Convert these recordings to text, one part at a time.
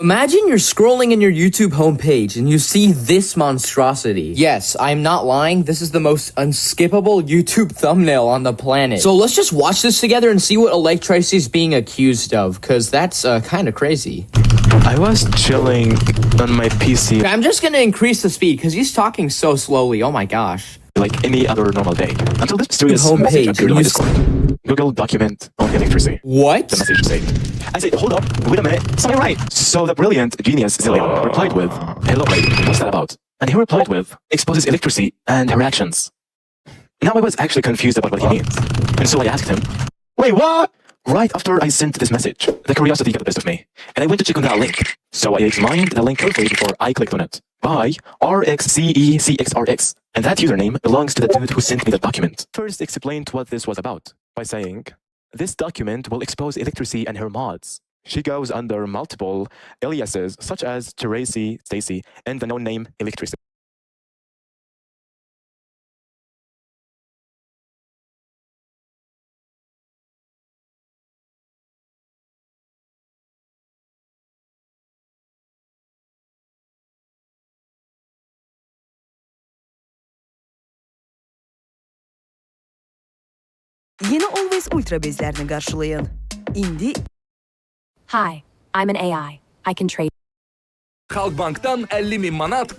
Imagine you're scrolling in your YouTube homepage and you see this monstrosity. Yes, I'm not lying. This is the most unskippable YouTube thumbnail on the planet. So let's just watch this together and see what Electricy is being accused of, because that's kind of crazy. I was chilling on my PC. I'm just gonna increase the speed because he's talking so slowly. Oh my gosh. Like any other normal day. Until this mysterious message appeared on my Discord. Google document on Electricy. What? The message said. I said, hold up, wait a minute, something right. So the brilliant genius Zillion replied with, hello, babe, what's that about? And he replied with, exposes Electricy and her actions. Now I was actually confused about what he means. And so I asked him, wait, what? Right after I sent this message, the curiosity got the best of me, and I went to check on that link. So I examined the link carefully before I clicked on it. By RXCECXRX. And that username belongs to the dude who sent me the document. First explained what this was about by saying, this document will expose Electricy and her mods. She goes under multiple aliases such as Tracy, Stacy, and the known name Electricy. Yeni Always Ultra bezlerini karşılayan. Indi. Hi, I'm an AI. I can trade. Halkbank'tan 50.000 manat.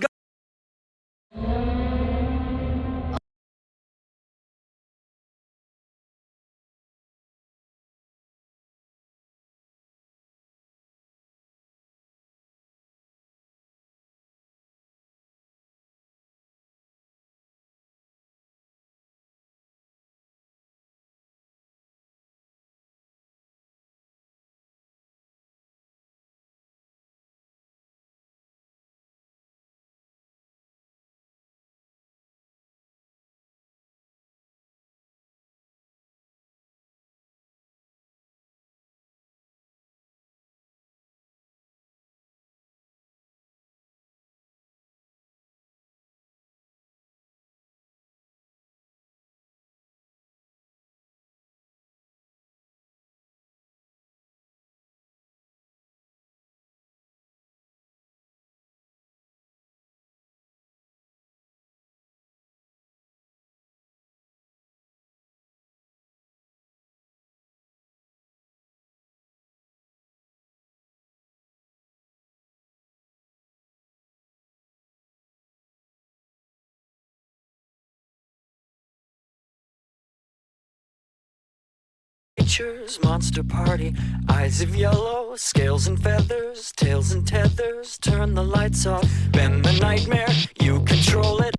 Monster party, eyes of yellow, scales and feathers, tails and tethers. Turn the lights off, bend the nightmare, you control it.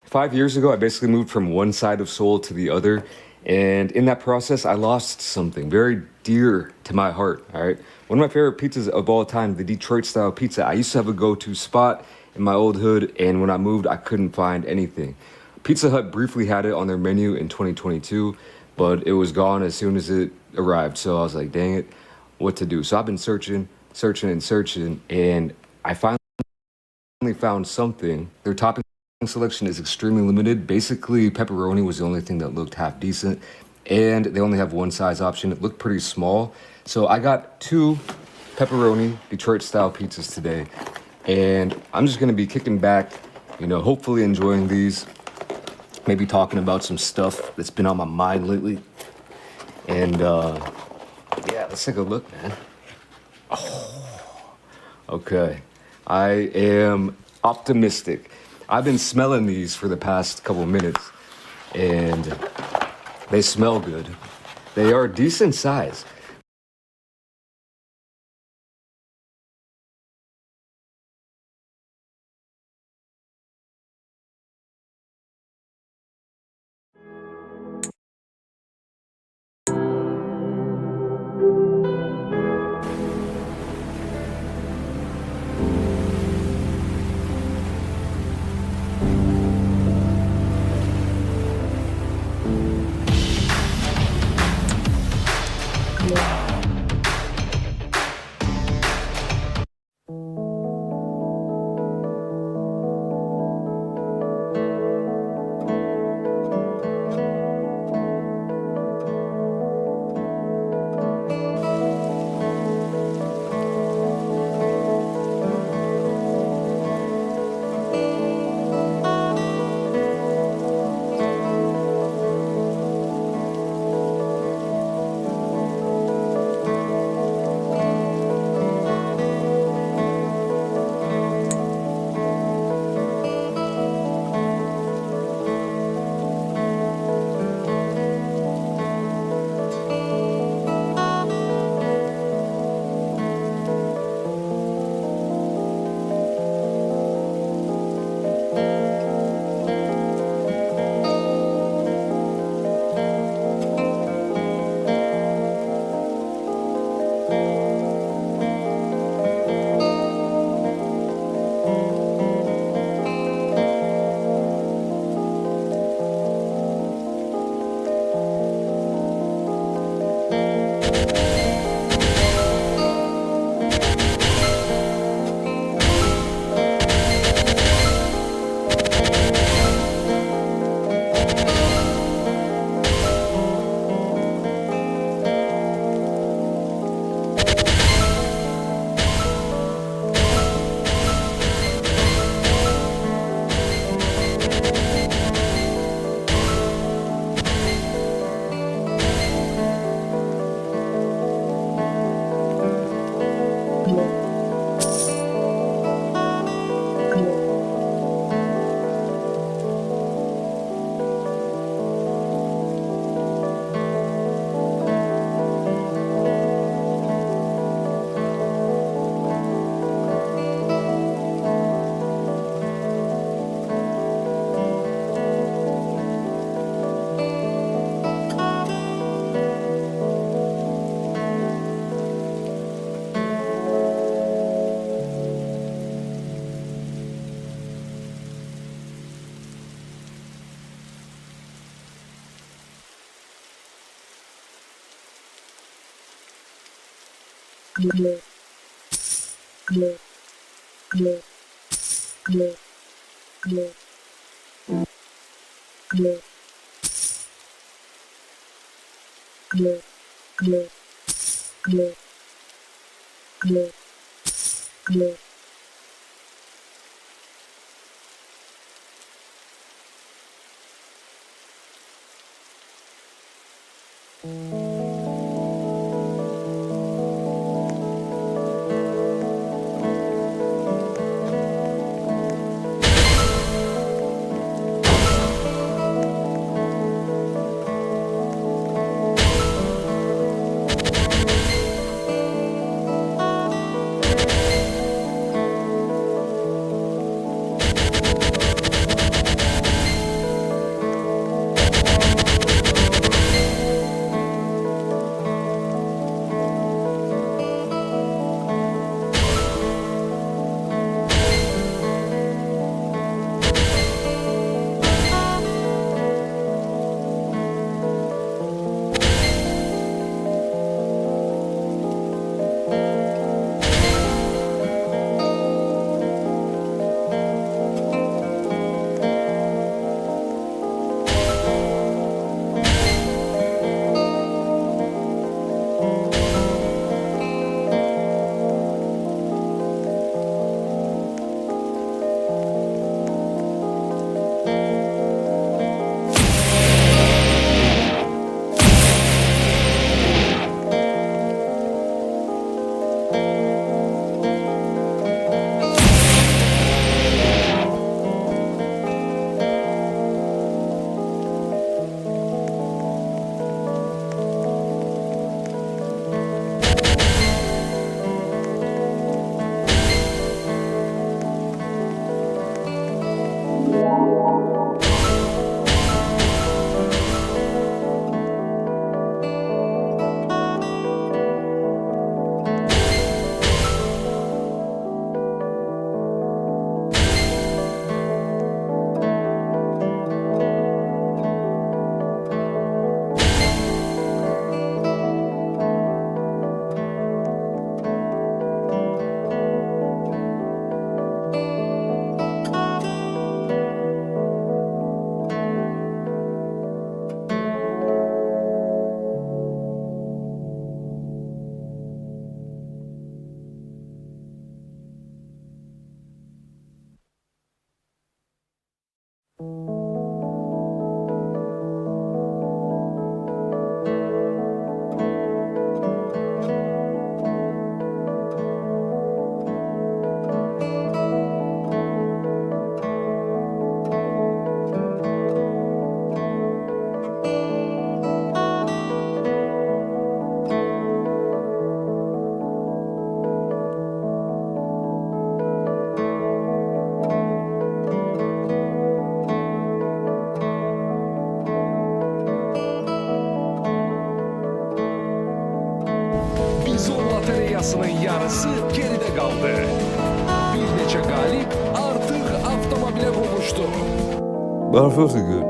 Five years ago, I basically moved from one side of Seoul to the other. And in that process, I lost something very dear to my heart, all right? One of my favorite pizzas of all time, the Detroit style pizza. I used to have a go-to spot in my old hood, and when I moved, I couldn't find anything. Pizza Hut briefly had it on their menu in 2022, but it was gone as soon as it arrived. So I was like, dang it, what to do? So I've been searching, and I finally found something. Their topping selection is extremely limited. Basically, pepperoni was the only thing that looked half decent, and they only have one size option. It looked pretty small. So I got two pepperoni Detroit style pizzas today, and I'm just gonna be kicking back, hopefully enjoying these, maybe talking about some stuff that's been on my mind lately. And yeah, let's take a look, man. Oh, okay. I am optimistic. I've been smelling these for the past couple minutes, and they smell good. They are decent size. Bizon lotereyasının yarısı geride kaldı. Bir neçe galip artık avtomobile kavuştu. But I feel so good.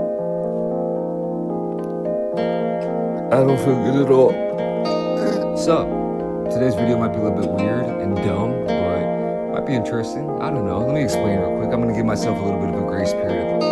I don't feel good at all. So, today's video might be a little bit weird and dumb, but might be interesting. I don't know. Let me explain real quick. I'm gonna give myself a little bit of a grace period.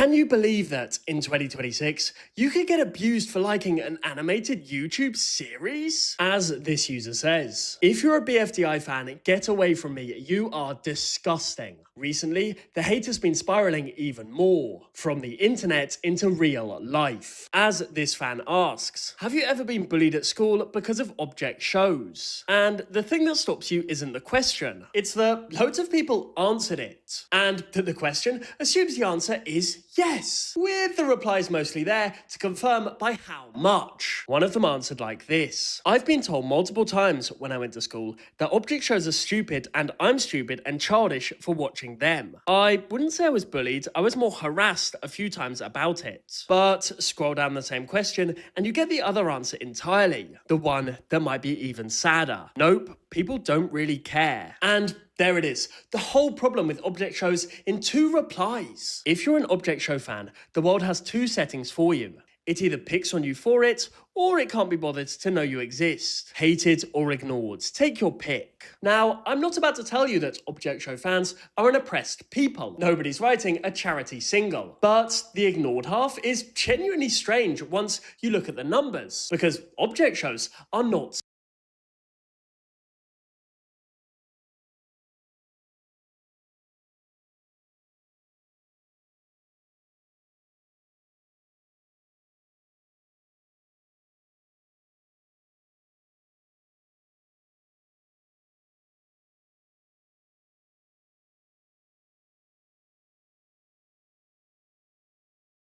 Can you believe that in 2026, you could get abused for liking an animated YouTube series? As this user says, if you're a BFDI fan, get away from me, you are disgusting. Recently, the hate has been spiraling even more, from the internet into real life. As this fan asks, have you ever been bullied at school because of object shows? And the thing that stops you isn't the question, it's that loads of people answered it. And the question assumes the answer is yes, with the replies mostly there to confirm by how much. One of them answered like this: I've been told multiple times when I went to school that object shows are stupid and I'm stupid and childish for watching them. I wouldn't say I was bullied, I was more harassed a few times about it. But scroll down the same question and you get the other answer entirely, the one that might be even sadder. Nope, people don't really care. And there it is, the whole problem with object shows in 2 replies. If you're an object show fan, the world has 2 settings for you. It either picks on you for it, or it can't be bothered to know you exist. Hated or ignored, take your pick. Now, I'm not about to tell you that object show fans are an oppressed people. Nobody's writing a charity single. But the ignored half is genuinely strange once you look at the numbers, because object shows are not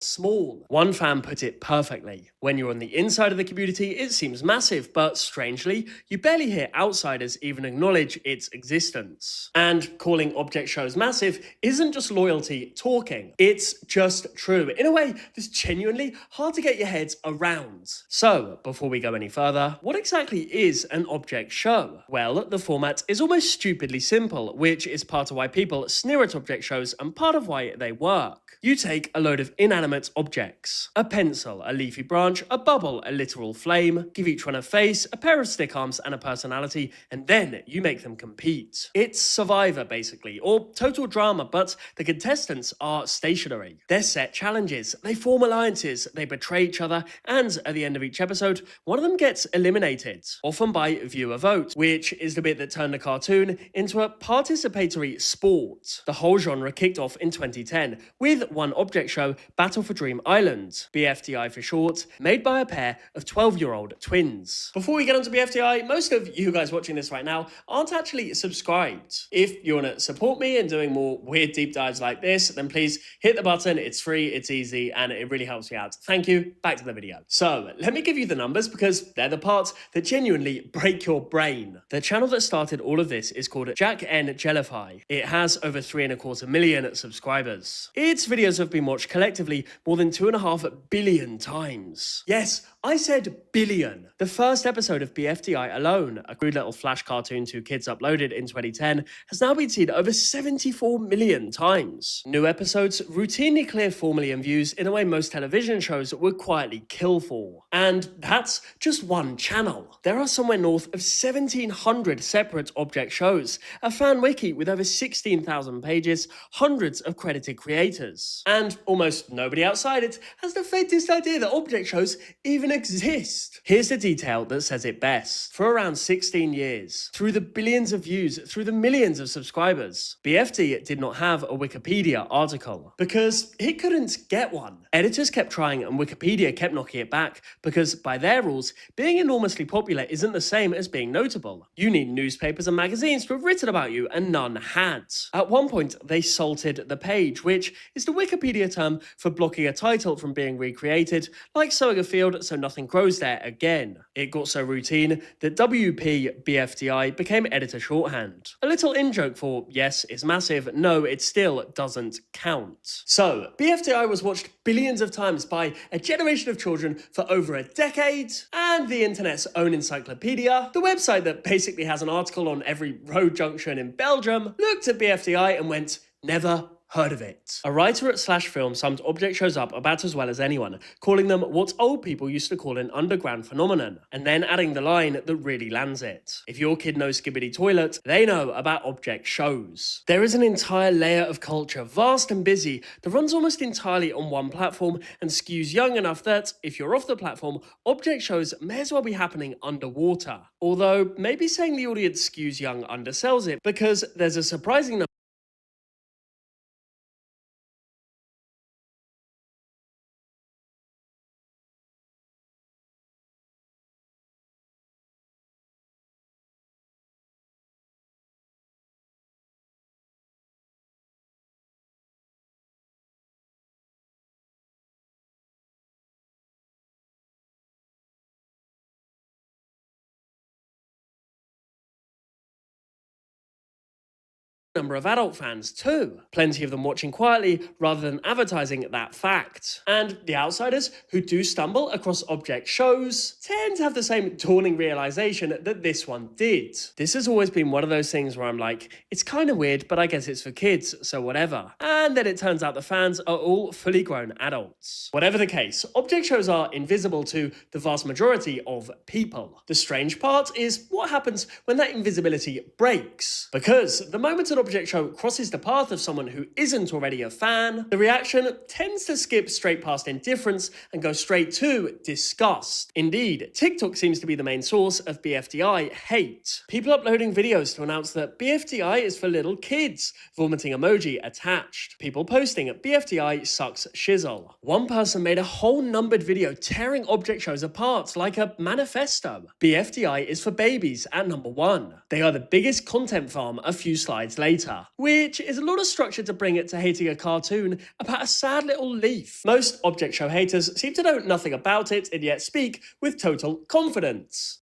small. One fan put it perfectly. When you're on the inside of the community, it seems massive, but strangely, you barely hear outsiders even acknowledge its existence. And calling object shows massive isn't just loyalty talking, it's just true. In a way that's genuinely hard to get your heads around. So, before we go any further, what exactly is an object show? Well, the format is almost stupidly simple, which is part of why people sneer at object shows and part of why they work. You take a load of inanimate objects, a pencil, a leafy branch, a bubble, a literal flame, give each one a face, a pair of stick arms and a personality, and then you make them compete. It's Survivor basically, or Total Drama, but the contestants are stationary. They're set challenges, they form alliances, they betray each other, and at the end of each episode, one of them gets eliminated, often by viewer vote, which is the bit that turned a cartoon into a participatory sport. The whole genre kicked off in 2010 with one object show, Battle for Dream Island, BFDI for short, made by a pair of 12-year-old twins. Before we get onto BFDI, most of you guys watching this right now aren't actually subscribed. If you want to support me in doing more weird deep dives like this, then please hit the button. It's free, it's easy, and it really helps me out. Thank you. Back to the video. So, let me give you the numbers because they're the parts that genuinely break your brain. The channel that started all of this is called Jack N. Jellify. It has over 3.25 million subscribers. Its videos have been watched collectively more than 2.5 billion times. Yes, I said billion. The first episode of BFDI alone, a crude little flash cartoon 2 kids uploaded in 2010, has now been seen over 74 million times. New episodes routinely clear 4 million views in a way most television shows would quietly kill for. And that's just one channel. There are somewhere north of 1,700 separate object shows, a fan wiki with over 16,000 pages, hundreds of credited creators. And almost nobody outside it has the faintest idea that object shows even exist. Here's the detail that says it best. For around 16 years, through the billions of views, through the millions of subscribers, BFD did not have a Wikipedia article because it couldn't get one. Editors kept trying and Wikipedia kept knocking it back because by their rules, being enormously popular isn't the same as being notable. You need newspapers and magazines to have written about you and none had. At one point, they salted the page, which is the Wikipedia term for blocking a title from being recreated, like sowing a field so nothing grows there again. It got so routine that WP BFDI became editor shorthand. A little in-joke for yes, it's massive, no, it still doesn't count. So, BFDI was watched billions of times by a generation of children for over a decade, and the internet's own encyclopedia, the website that basically has an article on every road junction in Belgium, looked at BFDI and went, never heard of it. A writer at Slash Film summed object shows up about as well as anyone, calling them what old people used to call an underground phenomenon, and then adding the line that really lands it. If your kid knows Skibidi Toilet, they know about object shows. There is an entire layer of culture, vast and busy, that runs almost entirely on one platform and skews young enough that, if you're off the platform, object shows may as well be happening underwater. Although, maybe saying the audience skews young undersells it, because there's a surprising number of adult fans too, plenty of them watching quietly rather than advertising that fact. And the outsiders who do stumble across object shows tend to have the same dawning realization that this one did. This has always been one of those things where I'm like, it's kind of weird, but I guess it's for kids, so whatever. And then it turns out the fans are all fully grown adults. Whatever the case, object shows are invisible to the vast majority of people. The strange part is what happens when that invisibility breaks. Because the moment an object show crosses the path of someone who isn't already a fan, the reaction tends to skip straight past indifference and go straight to disgust. Indeed, TikTok seems to be the main source of BFDI hate. People uploading videos to announce that BFDI is for little kids, vomiting emoji attached. People posting BFDI sucks shizzle. One person made a whole numbered video tearing object shows apart like a manifesto. BFDI is for babies at #1. They are the biggest content farm a few slides later, which is a lot of structure to bring it to hating a cartoon about a sad little leaf. Most object show haters seem to know nothing about it and yet speak with total confidence.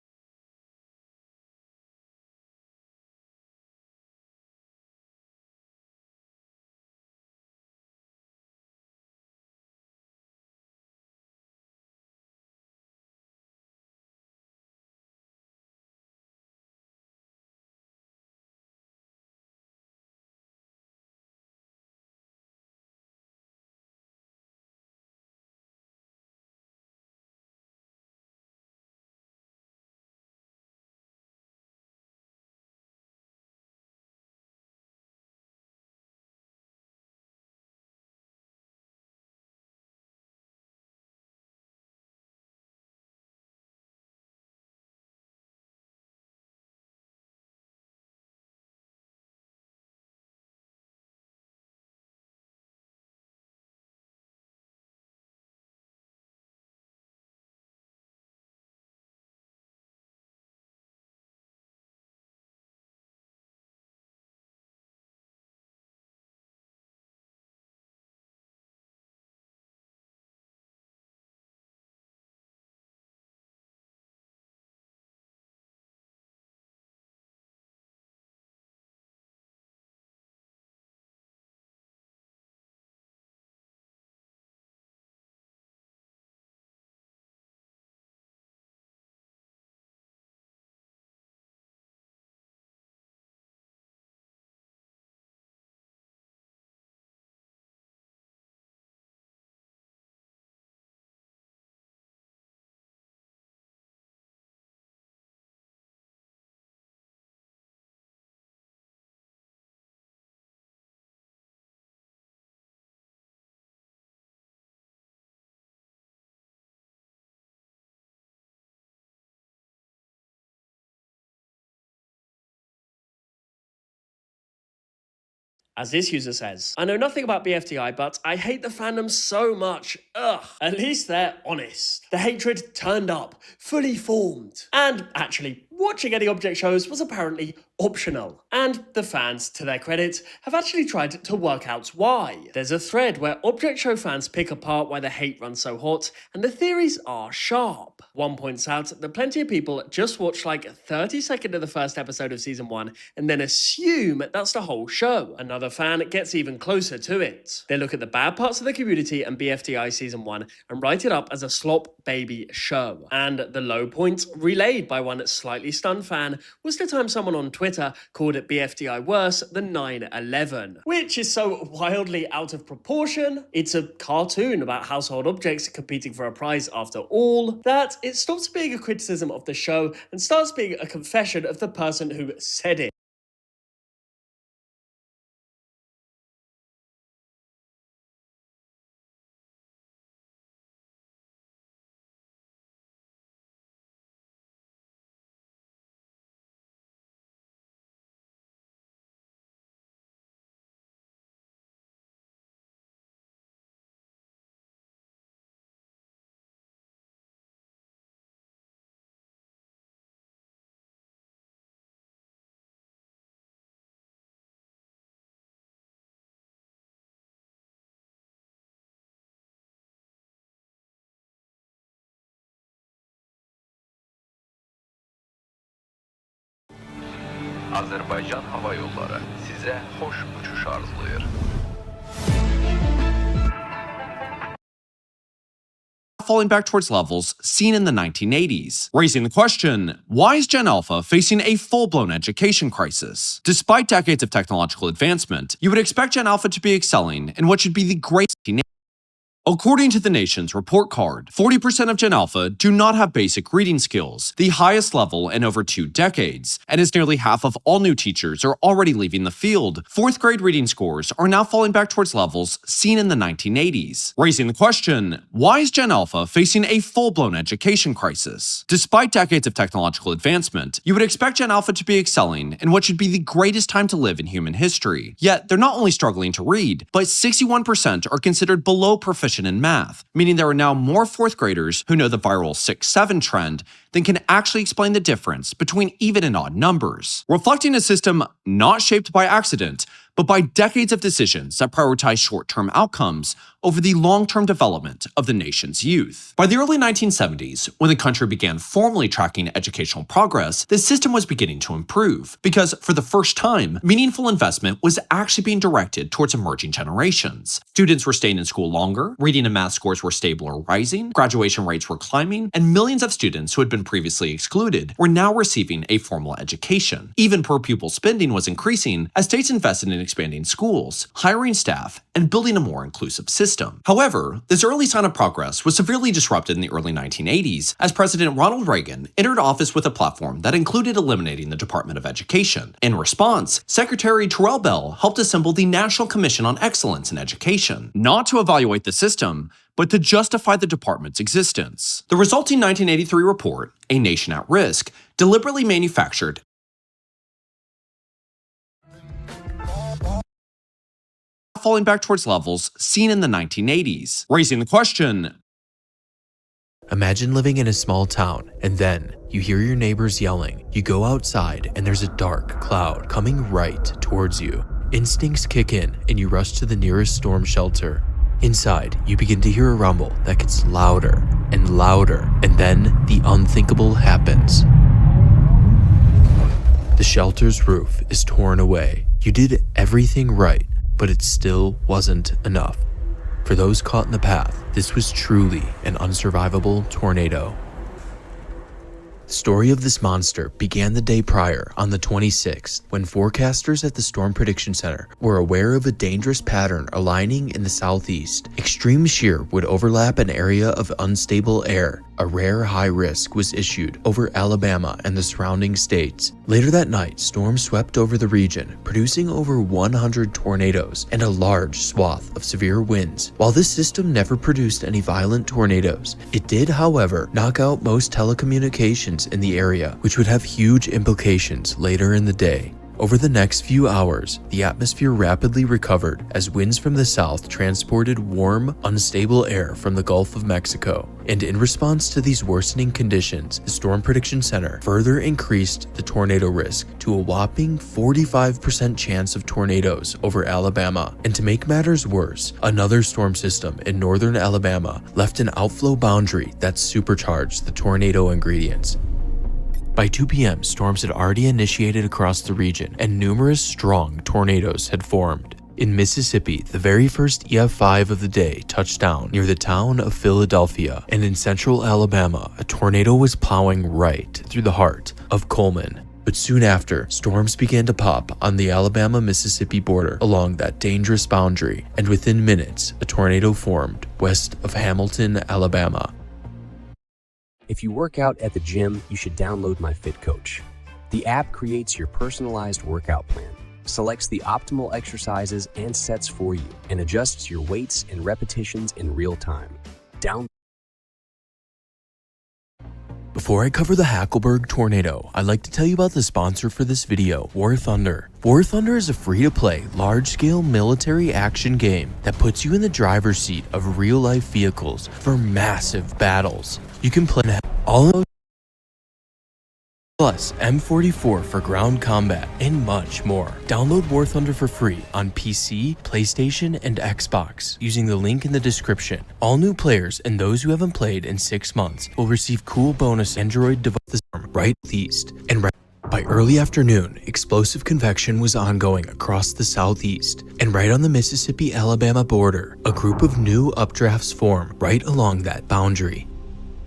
As this user says, I know nothing about BFDI, but I hate the fandom so much. Ugh. At least they're honest. The hatred turned up, fully formed. And actually, watching any object shows was apparently optional. And the fans, to their credit, have actually tried to work out why. There's a thread where object show fans pick apart why the hate runs so hot, and the theories are sharp. One points out that plenty of people just watch like 30 seconds of the first episode of season 1 and then assume that's the whole show. Another fan gets even closer to it. They look at the bad parts of the community and BFDI season 1 and write it up as a slop baby show. And the low point, relayed by one slightly stunned fan, was the time someone on Twitter Twitter called it BFDI worse than 9/11, which is so wildly out of proportion. It's a cartoon about household objects competing for a prize after all, that it stops being a criticism of the show and starts being a confession of the person who said it. Azərbaycan Hava Yolları sizə xoş uçuş arzulayır. Falling back towards levels seen in the 1980s, raising the question, why is Gen Alpha facing a full-blown education crisis? Despite decades of technological advancement, you would expect Gen Alpha to be excelling in what should be the greatest. According to the nation's report card, 40% of Gen Alpha do not have basic reading skills, the highest level in over 2 decades, and as nearly half of all new teachers are already leaving the field, 4th grade reading scores are now falling back towards levels seen in the 1980s, raising the question, why is Gen Alpha facing a full-blown education crisis? Despite decades of technological advancement, you would expect Gen Alpha to be excelling in what should be the greatest time to live in human history. Yet, they're not only struggling to read, but 61% are considered below proficient in math, meaning there are now more 4th graders who know the viral 6-7 trend than can actually explain the difference between even and odd numbers, reflecting a system not shaped by accident, but by decades of decisions that prioritize short-term outcomes over the long-term development of the nation's youth. By the early 1970s, when the country began formally tracking educational progress, the system was beginning to improve, because for the first time, meaningful investment was actually being directed towards emerging generations. Students were staying in school longer, reading and math scores were stable or rising, graduation rates were climbing, and millions of students who had been previously excluded were now receiving a formal education. Even per-pupil spending was increasing as states invested in expanding schools, hiring staff, and building a more inclusive system. However, this early sign of progress was severely disrupted in the early 1980s as President Ronald Reagan entered office with a platform that included eliminating the Department of Education. In response, Secretary Terrell Bell helped assemble the National Commission on Excellence in Education, not to evaluate the system, but to justify the department's existence. The resulting 1983 report, A Nation at Risk, deliberately manufactured falling back towards levels seen in the 1980s, raising the question, imagine living in a small town, and then you hear your neighbors yelling. You go outside, and there's a dark cloud coming right towards you. Instincts kick in, and you rush to the nearest storm shelter. Inside, you begin to hear a rumble that gets louder and louder, and then the unthinkable happens. The shelter's roof is torn away. You did everything right, but it still wasn't enough. For those caught in the path, this was truly an unsurvivable tornado. The story of this monster began the day prior, on the 26th, when forecasters at the Storm Prediction Center were aware of a dangerous pattern aligning in the southeast. Extreme shear would overlap an area of unstable air. A rare high risk was issued over Alabama and the surrounding states. Later that night, storms swept over the region, producing over 100 tornadoes and a large swath of severe winds. While this system never produced any violent tornadoes, it did, however, knock out most telecommunications in the area, which would have huge implications later in the day. Over the next few hours, the atmosphere rapidly recovered as winds from the south transported warm, unstable air from the Gulf of Mexico. And in response to these worsening conditions, the Storm Prediction Center further increased the tornado risk to a whopping 45% chance of tornadoes over Alabama. And to make matters worse, another storm system in northern Alabama left an outflow boundary that supercharged the tornado ingredients. By 2 p.m., storms had already initiated across the region, and numerous strong tornadoes had formed. In Mississippi, the very first EF5 of the day touched down near the town of Philadelphia, and in central Alabama, a tornado was plowing right through the heart of Coleman. But soon after, storms began to pop on the Alabama-Mississippi border along that dangerous boundary, and within minutes, a tornado formed west of Hamilton, Alabama. If you work out at the gym, you should download MyFitCoach. The app creates your personalized workout plan, selects the optimal exercises and sets for you, and adjusts your weights and repetitions in real time. Before I cover the Hackleburg tornado, I'd like to tell you about the sponsor for this video, War Thunder. War Thunder is a free-to-play, large-scale military action game that puts you in the driver's seat of real-life vehicles for massive battles. You can play all of plus M44 for ground combat, and much more. Download War Thunder for free on PC, PlayStation, and Xbox using the link in the description. All new players and those who haven't played in 6 months will receive cool bonus Android devices right east and right. By early afternoon, explosive convection was ongoing across the southeast, and right on the Mississippi-Alabama border, a group of new updrafts form right along that boundary.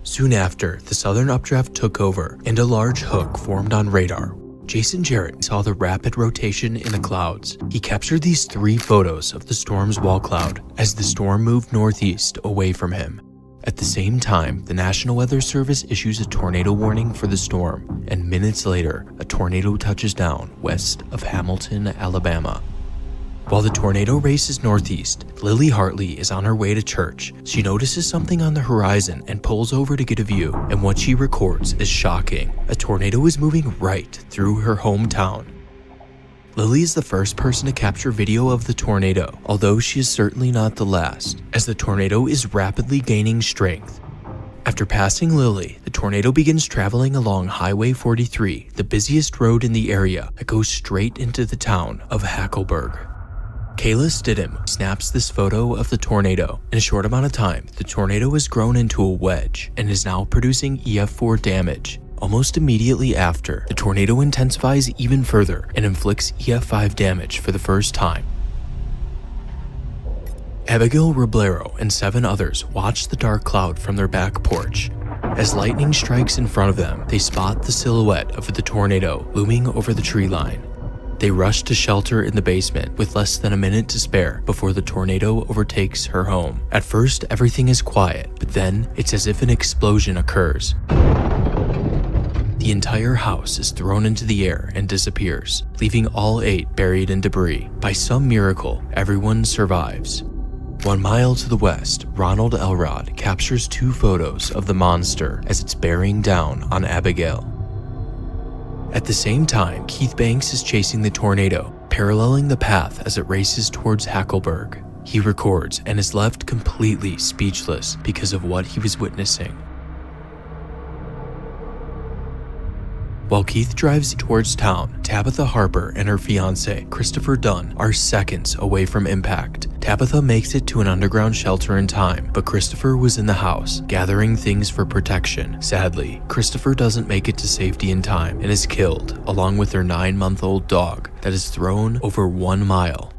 Soon after, the southern updraft took over, and a large hook formed on radar. Jason Jarrett saw the rapid rotation in the clouds. He captured these 3 photos of the storm's wall cloud as the storm moved northeast away from him. At the same time, the National Weather Service issues a tornado warning for the storm, and minutes later, a tornado touches down west of Hamilton, Alabama. While the tornado races northeast, Lily Hartley is on her way to church. She notices something on the horizon and pulls over to get a view, and what she records is shocking. A tornado is moving right through her hometown. Lily is the first person to capture video of the tornado, although she is certainly not the last, as the tornado is rapidly gaining strength. After passing Lily, the tornado begins traveling along Highway 43, the busiest road in the area that goes straight into the town of Hackleburg. Kayla Stidham snaps this photo of the tornado. In a short amount of time, the tornado has grown into a wedge and is now producing EF4 damage. Almost immediately after, the tornado intensifies even further and inflicts EF5 damage for the first time. Abigail Roblero and 7 others watch the dark cloud from their back porch. As lightning strikes in front of them, they spot the silhouette of the tornado looming over the tree line. They rush to shelter in the basement with less than a minute to spare before the tornado overtakes her home. At first, everything is quiet, but then it's as if an explosion occurs. The entire house is thrown into the air and disappears, leaving all 8 buried in debris. By some miracle, everyone survives. 1 mile to the west, Ronald Elrod captures 2 photos of the monster as it's bearing down on Abigail. At the same time, Keith Banks is chasing the tornado, paralleling the path as it races towards Hackleburg. He records and is left completely speechless because of what he was witnessing. While Keith drives towards town, Tabitha Harper and her fiancé, Christopher Dunn, are seconds away from impact. Tabitha makes it to an underground shelter in time, but Christopher was in the house, gathering things for protection. Sadly, Christopher doesn't make it to safety in time and is killed, along with their 9-month-old dog that is thrown over 1 mile.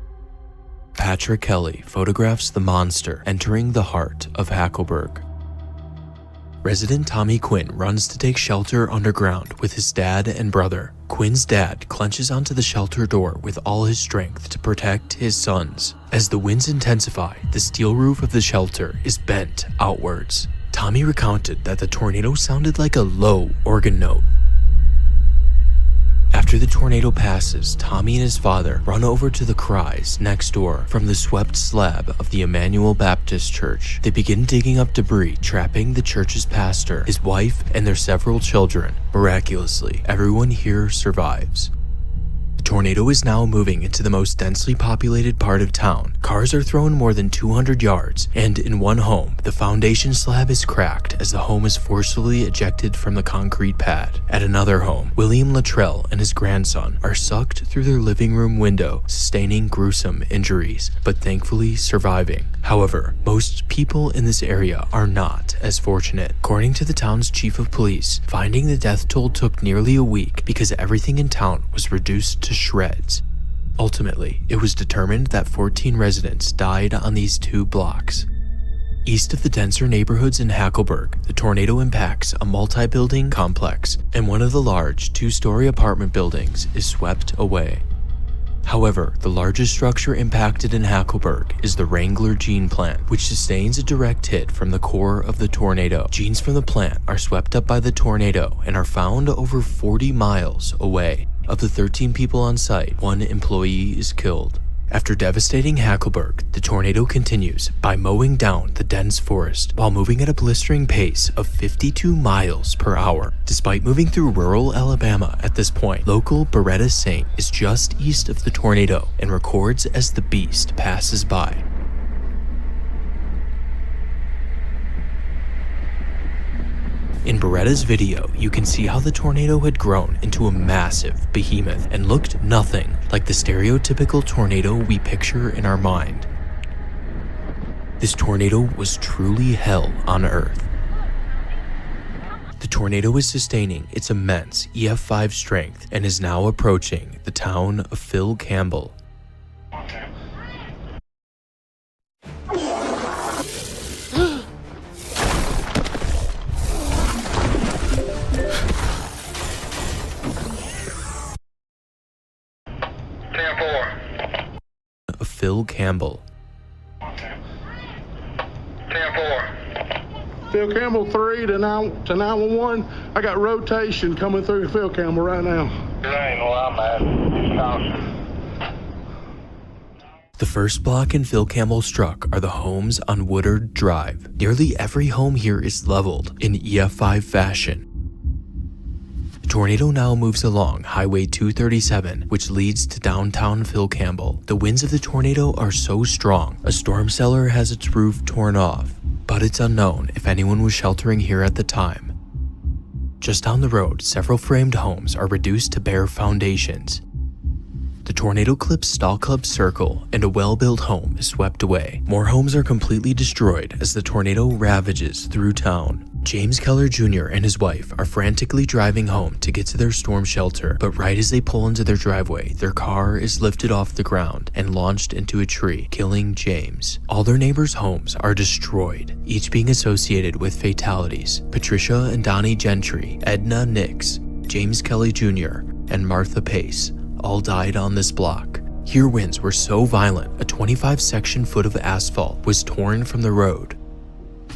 Patrick Kelly photographs the monster entering the heart of Hackleburg. Resident Tommy Quinn runs to take shelter underground with his dad and brother. Quinn's dad clenches onto the shelter door with all his strength to protect his sons. As the winds intensify, the steel roof of the shelter is bent outwards. Tommy recounted that the tornado sounded like a low organ note. After the tornado passes, Tommy and his father run over to the cries next door from the swept slab of the Emmanuel Baptist Church. They begin digging up debris, trapping the church's pastor, his wife, and their several children. Miraculously, everyone here survives. The tornado is now moving into the most densely populated part of town. Cars are thrown more than 200 yards, and in one home, the foundation slab is cracked as the home is forcefully ejected from the concrete pad. At another home, William Luttrell and his grandson are sucked through their living room window, sustaining gruesome injuries, but thankfully surviving. However, most people in this area are not as fortunate. According to the town's chief of police, finding the death toll took nearly a week because everything in town was reduced to shreds. Ultimately, it was determined that 14 residents died on these 2 blocks. East of the denser neighborhoods in Hackleburg, the tornado impacts a multi-building complex, and one of the large two-story apartment buildings is swept away. However, the largest structure impacted in Hackleburg is the Wrangler gene plant, which sustains a direct hit from the core of the tornado. Genes from the plant are swept up by the tornado and are found over 40 miles away. Of the 13 people on site, 1 employee is killed. After devastating Hackleburg, the tornado continues by mowing down the dense forest while moving at a blistering pace of 52 miles per hour. Despite moving through rural Alabama at this point, local Beretta Saint is just east of the tornado and records as the beast passes by. In Beretta's video, you can see how the tornado had grown into a massive behemoth and looked nothing like the stereotypical tornado we picture in our mind. This tornado was truly hell on earth. The tornado is sustaining its immense EF5 strength and is now approaching the town of Phil Campbell. Phil Campbell. 10-4. Phil Campbell 3 to 911. I got rotation coming through Phil Campbell right now. The first block in Phil Campbell struck are the homes on Woodard Drive. Nearly every home here is leveled in EF5 fashion. The tornado now moves along Highway 237, which leads to downtown Phil Campbell. The winds of the tornado are so strong, a storm cellar has its roof torn off, but it's unknown if anyone was sheltering here at the time. Just down the road, several framed homes are reduced to bare foundations. The tornado clips Stall Club Circle, and a well-built home is swept away. More homes are completely destroyed as the tornado ravages through town. James Keller Jr. and his wife are frantically driving home to get to their storm shelter, but right as they pull into their driveway, their car is lifted off the ground and launched into a tree, killing James. All their neighbors' homes are destroyed, each being associated with fatalities. Patricia and Donnie Gentry, Edna Nix, James Kelly Jr., and Martha Pace all died on this block. Here winds were so violent, a 25-section foot of asphalt was torn from the road.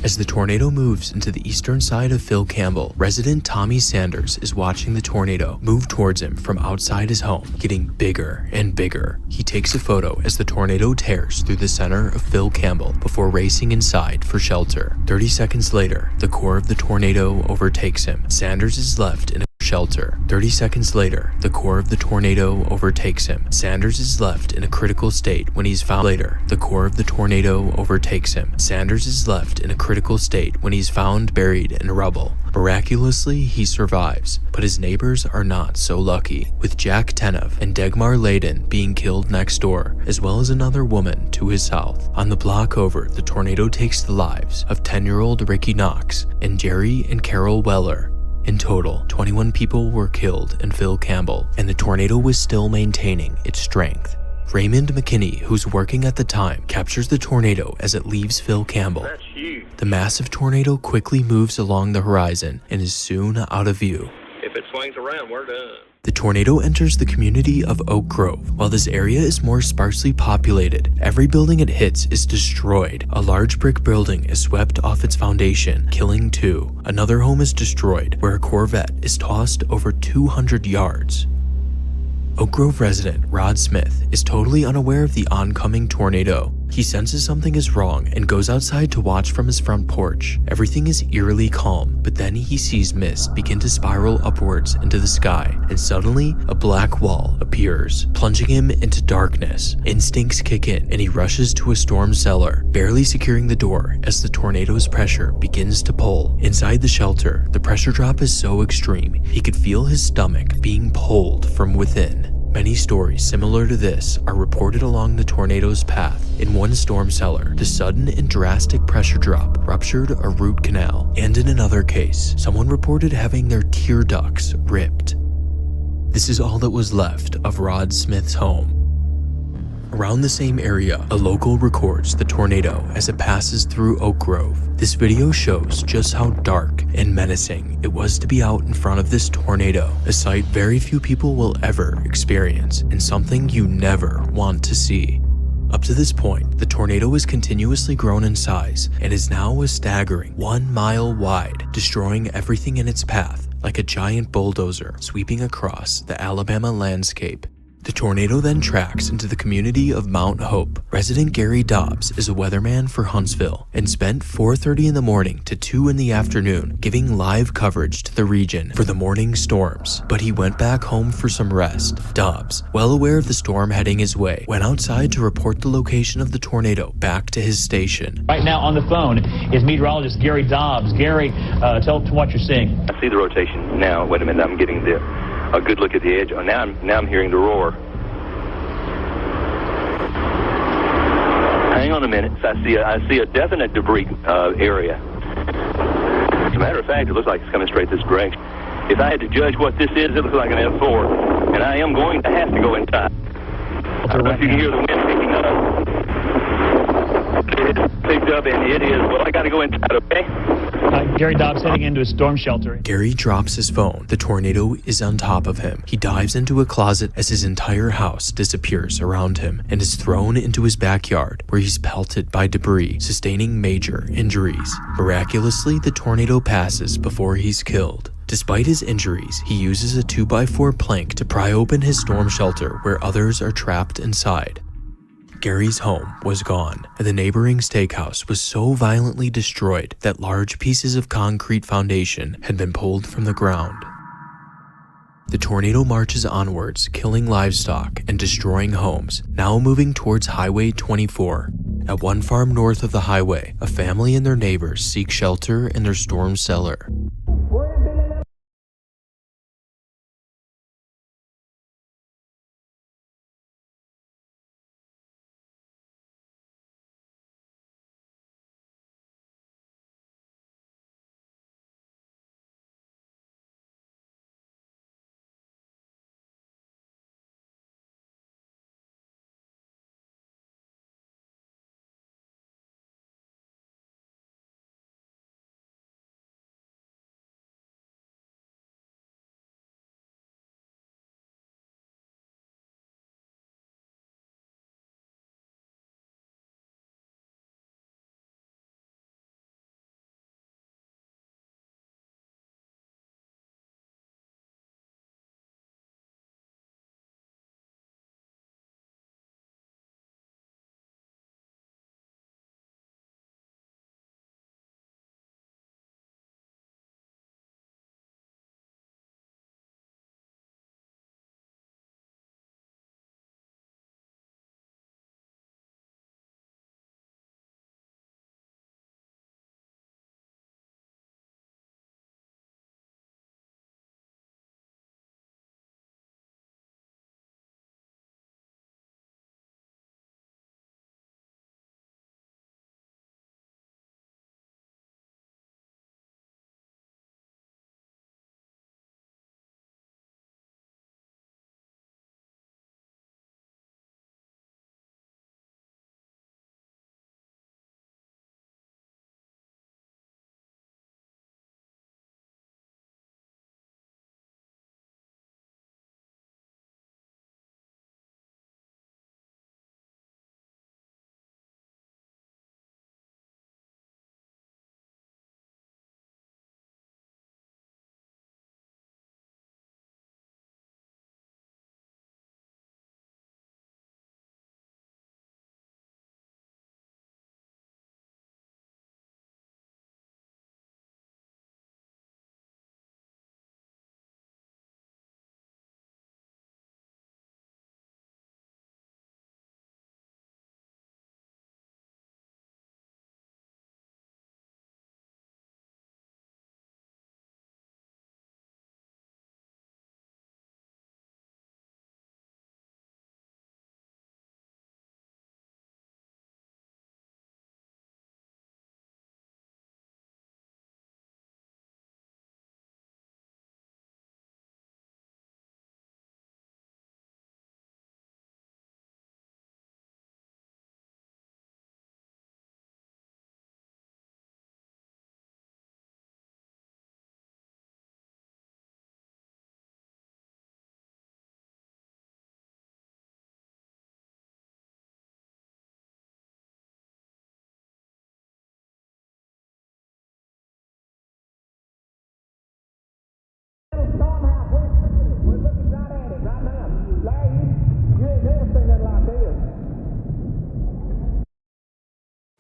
As the tornado moves into the eastern side of Phil Campbell, resident Tommy Sanders is watching the tornado move towards him from outside his home, getting bigger and bigger. He takes a photo as the tornado tears through the center of Phil Campbell before racing inside for shelter. 30 seconds later, the core of the tornado overtakes him. Sanders is left in a shelter. 30 seconds later, the core of the tornado overtakes him. Sanders is left in a critical state when he's found later. The core of the tornado overtakes him. Sanders is left in a critical state when he's found buried in rubble. Miraculously, he survives, but his neighbors are not so lucky, with Jack Tenev and Dagmar Layden being killed next door, as well as another woman to his south. On the block over, the tornado takes the lives of 10-year-old Ricky Knox and Jerry and Carol Weller. In total, 21 people were killed in Phil Campbell, and the tornado was still maintaining its strength. Raymond McKinney, who's working at the time, captures the tornado as it leaves Phil Campbell. That's huge. The massive tornado quickly moves along the horizon and is soon out of view. If it swings around, we're done. The tornado enters the community of Oak Grove. While this area is more sparsely populated, every building it hits is destroyed. A large brick building is swept off its foundation, killing 2. Another home is destroyed, where a Corvette is tossed over 200 yards. Oak Grove resident Rod Smith is totally unaware of the oncoming tornado. He senses something is wrong and goes outside to watch from his front porch. Everything is eerily calm, but then he sees mist begin to spiral upwards into the sky, and suddenly a black wall appears, plunging him into darkness. Instincts kick in, and he rushes to a storm cellar, barely securing the door as the tornado's pressure begins to pull. Inside the shelter, the pressure drop is so extreme, he could feel his stomach being pulled from within. Many stories similar to this are reported along the tornado's path. In one storm cellar, the sudden and drastic pressure drop ruptured a root canal, and in another case, someone reported having their tear ducts ripped. This is all that was left of Rod Smith's home. Around the same area, a local records the tornado as it passes through Oak Grove. This video shows just how dark and menacing it was to be out in front of this tornado, a sight very few people will ever experience, and something you never want to see. Up to this point, the tornado has continuously grown in size and is now a staggering 1 mile wide, destroying everything in its path like a giant bulldozer sweeping across the Alabama landscape. The tornado then tracks into the community of Mount Hope. Resident Gary Dobbs is a weatherman for Huntsville and spent 4:30 in the morning to 2 in the afternoon giving live coverage to the region for the morning storms, but he went back home for some rest. Dobbs, well aware of the storm heading his way, went outside to report the location of the tornado back to his station. Right now on the phone is meteorologist Gary Dobbs. Gary, tell us what you're seeing. I see the rotation now. Wait a minute, I'm getting a good look at the edge. Oh, now I'm hearing the roar. Hang on a minute. I see a definite debris area. As a matter of fact, it looks like it's coming straight this direction. If I had to judge what this is, it looks like an F4, and I am going to have to go inside. I don't know if you can hear the wind picking up. It is picked up, and it is. Well, I got to go inside. Okay. Gary Dobbs heading into a storm shelter. Gary drops his phone. The tornado is on top of him. He dives into a closet as his entire house disappears around him and is thrown into his backyard, where he's pelted by debris, sustaining major injuries. Miraculously, the tornado passes before he's killed. Despite his injuries, he uses a 2x4 plank to pry open his storm shelter where others are trapped inside. Gary's home was gone, and the neighboring steakhouse was so violently destroyed that large pieces of concrete foundation had been pulled from the ground. The tornado marches onwards, killing livestock and destroying homes, now moving towards Highway 24. At one farm north of the highway, a family and their neighbors seek shelter in their storm cellar.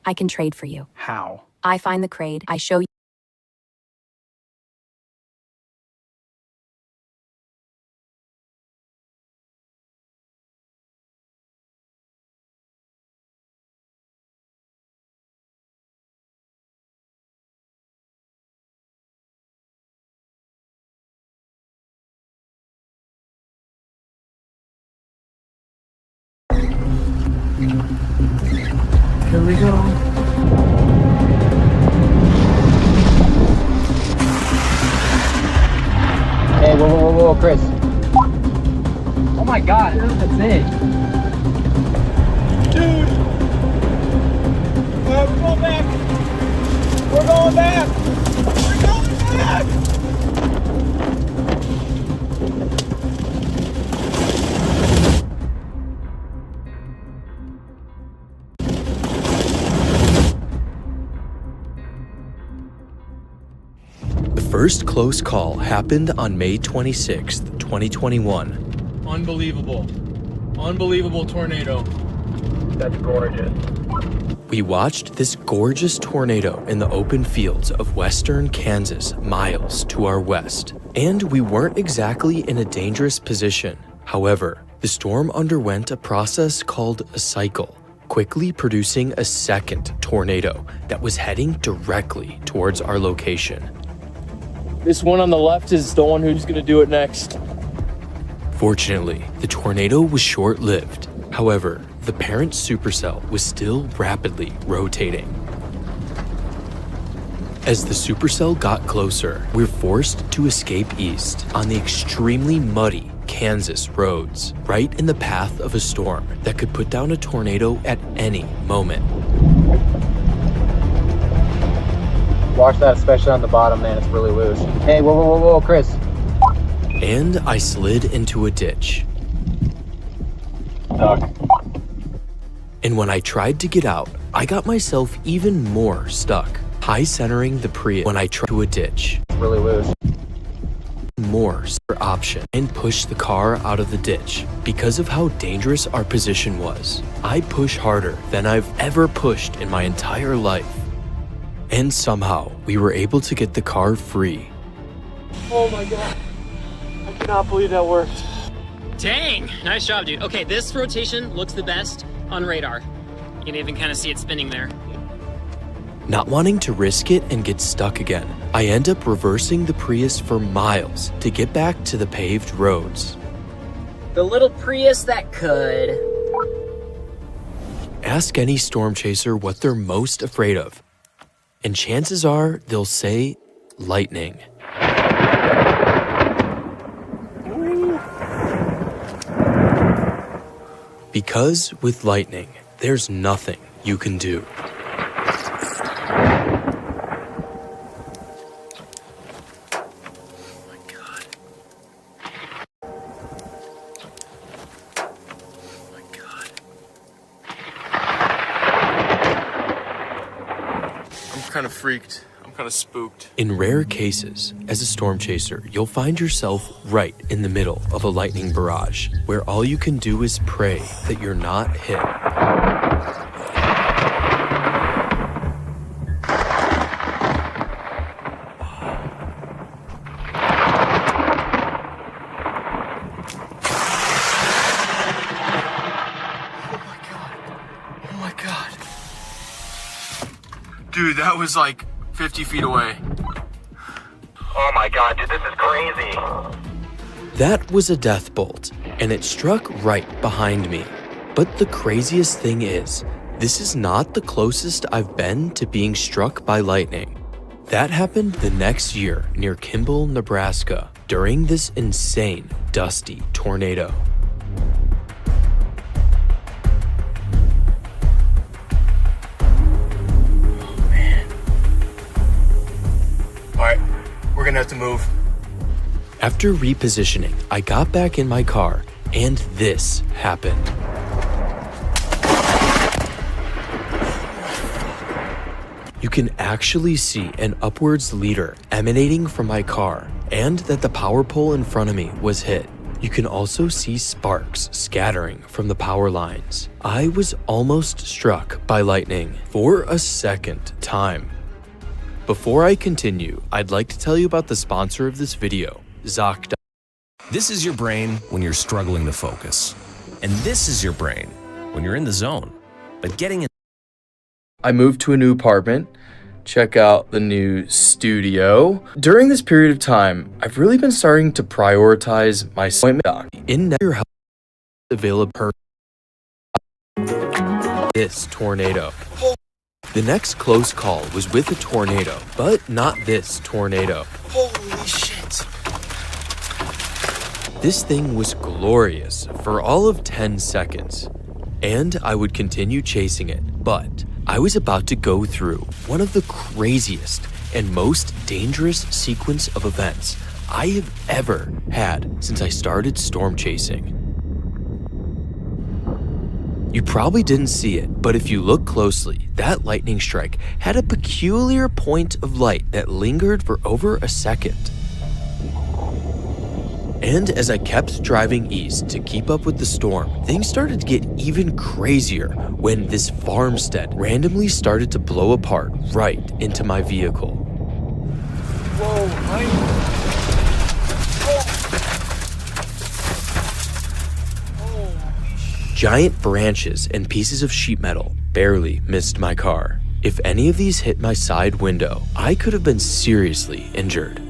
I can trade for you. How? I find the crate, I show you. Here we go. Hey, whoa, Chris. Oh my god, that's it. Dude! We're going back! We're going back! We're going back! The first close call happened on May 26th, 2021. Unbelievable. Unbelievable tornado. That's gorgeous. We watched this gorgeous tornado in the open fields of western Kansas, miles to our west. And we weren't exactly in a dangerous position. However, the storm underwent a process called a cycle, quickly producing a second tornado that was heading directly towards our location. This one on the left is the one who's gonna do it next. Fortunately, the tornado was short-lived. However, the parent supercell was still rapidly rotating. As the supercell got closer, we were forced to escape east on the extremely muddy Kansas roads, right in the path of a storm that could put down a tornado at any moment. Watch that, especially on the bottom, man. It's really loose. Hey, whoa, Chris. And I slid into a ditch. Stuck. And when I tried to get out, I got myself even more stuck, high centering the Prius when I tried to a ditch. It's really loose. More option and push the car out of the ditch. Because of how dangerous our position was, I pushed harder than I've ever pushed in my entire life. And somehow, we were able to get the car free. Oh my god. I cannot believe that worked. Dang! Nice job, dude. Okay, this rotation looks the best on radar. You can even kind of see it spinning there. Not wanting to risk it and get stuck again, I end up reversing the Prius for miles to get back to the paved roads. The little Prius that could. Ask any storm chaser what they're most afraid of, and chances are they'll say lightning. Because with lightning, there's nothing you can do. Kind of freaked. I'm kind of spooked. In rare cases, as a storm chaser, you'll find yourself right in the middle of a lightning barrage, where all you can do is pray that you're not hit. Oh my god. Dude, that was like 50 feet away. Oh my god, dude, this is crazy. That was a death bolt, and it struck right behind me. But the craziest thing is, this is not the closest I've been to being struck by lightning. That happened the next year near Kimball, Nebraska, during this insane, dusty tornado. Alright, we're gonna have to move. After repositioning, I got back in my car, and this happened. You can actually see an upwards leader emanating from my car, and that the power pole in front of me was hit. You can also see sparks scattering from the power lines. I was almost struck by lightning for a second time. Before I continue, I'd like to tell you about the sponsor of this video, ZocDoc. This is your brain when you're struggling to focus. And this is your brain when you're in the zone. But getting in. I moved to a new apartment. Check out the new studio. During this period of time, I've really been starting to prioritize my appointment in your health available this tornado. The next close call was with a tornado, but not this tornado. Holy shit. This thing was glorious for all of 10 seconds, and I would continue chasing it, but I was about to go through one of the craziest and most dangerous sequence of events I have ever had since I started storm chasing. You probably didn't see it, but if you look closely, that lightning strike had a peculiar point of light that lingered for over a second. And as I kept driving east to keep up with the storm, things started to get even crazier when this farmstead randomly started to blow apart right into my vehicle. Whoa, Giant branches and pieces of sheet metal barely missed my car. If any of these hit my side window, I could have been seriously injured.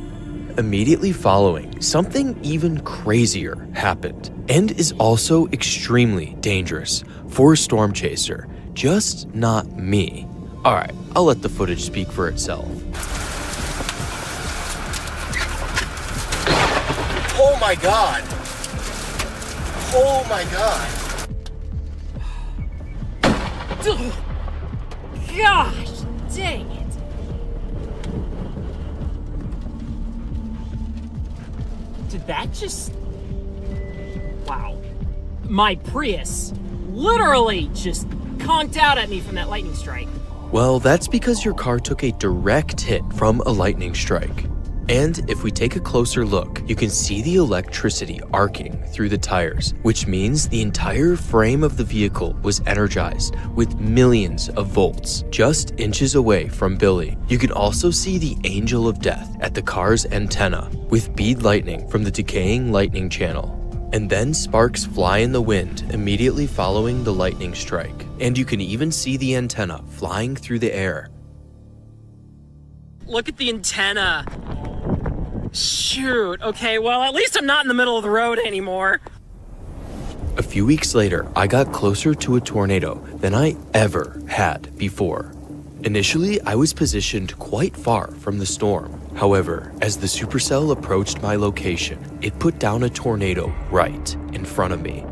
Immediately following, something even crazier happened and is also extremely dangerous for a storm chaser, just not me. Alright, I'll let the footage speak for itself. Oh my god. Oh my god. Gosh, dang it. Did that just... Wow. My Prius literally just conked out at me from that lightning strike. Well, that's because your car took a direct hit from a lightning strike. And if we take a closer look, you can see the electricity arcing through the tires, which means the entire frame of the vehicle was energized with millions of volts, just inches away from Billy. You can also see the angel of death at the car's antenna, with bead lightning from the decaying lightning channel. And then sparks fly in the wind immediately following the lightning strike. And you can even see the antenna flying through the air. Look at the antenna. Shoot, okay, well, at least I'm not in the middle of the road anymore. A few weeks later, I got closer to a tornado than I ever had before. Initially, I was positioned quite far from the storm. However, as the supercell approached my location, it put down a tornado right in front of me.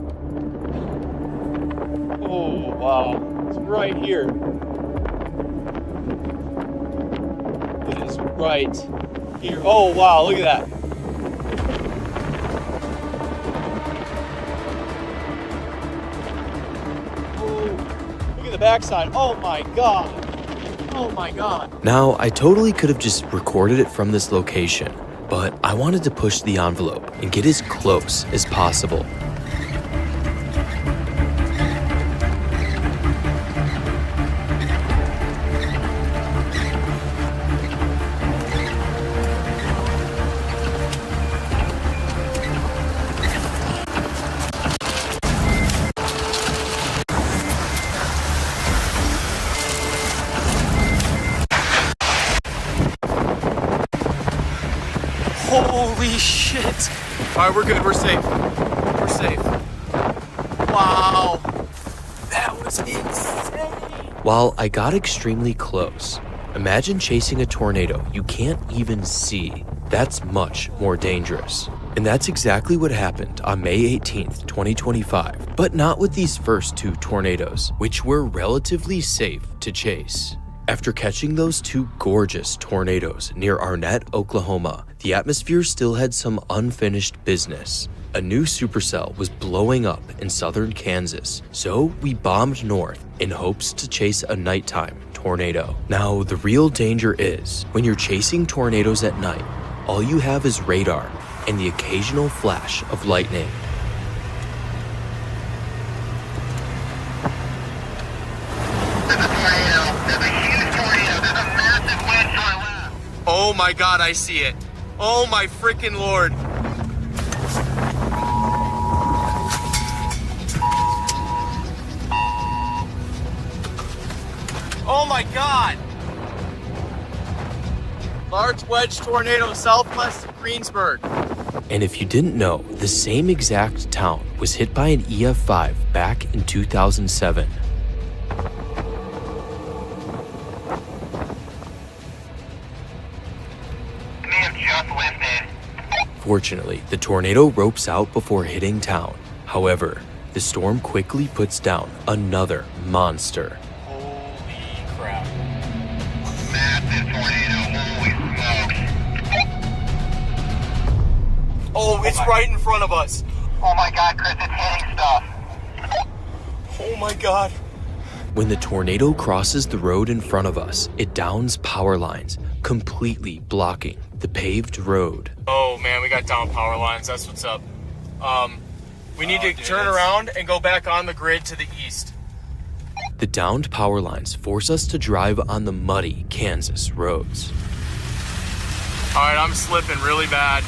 Oh, wow. It's right here. It is right here. Oh, wow. Look at that. Oh, look at the backside. Oh, my God. Oh, my God. Now, I totally could have just recorded it from this location, but I wanted to push the envelope and get as close as possible. Holy shit. All right, we're good. We're safe. We're safe. Wow. That was insane. While I got extremely close, imagine chasing a tornado you can't even see. That's much more dangerous. And that's exactly what happened on May 18th, 2025, but not with these first two tornadoes, which were relatively safe to chase. After catching those two gorgeous tornadoes near Arnett, Oklahoma, the atmosphere still had some unfinished business. A new supercell was blowing up in southern Kansas, so we bombed north in hopes to chase a nighttime tornado. Now, the real danger is when you're chasing tornadoes at night, all you have is radar, and the occasional flash of lightning. Oh my god, I see it. Oh my freaking lord. Oh my god. Large wedge tornado southwest of Greensburg. And if you didn't know, the same exact town was hit by an EF5 back in 2007. Fortunately, the tornado ropes out before hitting town. However, the storm quickly puts down another monster. Holy crap. Massive tornado, holy smokes. Oh, it's right in front of us. Oh my god, Chris, it's hitting stuff. Oh my god. When the tornado crosses the road in front of us, it downs power lines, completely blocking the paved road. Oh man, we got down power lines. That's what's up. We need to turn around and go back on the grid to the east. The downed power lines force us to drive on the muddy Kansas roads. All right, I'm slipping really bad.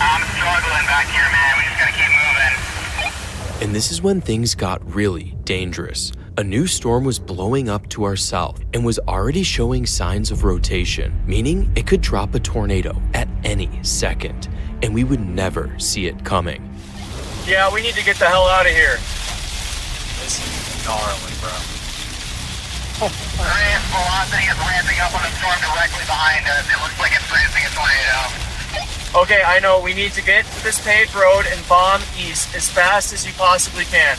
I'm struggling back here, man. We just gotta keep moving. And this is when things got really dangerous. A new storm was blowing up to our south and was already showing signs of rotation, meaning it could drop a tornado at any second, and we would never see it coming. Yeah, we need to get the hell out of here. This is gnarly, bro. Chris, velocity is ramping up on the storm directly behind us. It looks like it's producing a tornado. Okay, I know. We need to get to this paved road and bomb east as fast as you possibly can.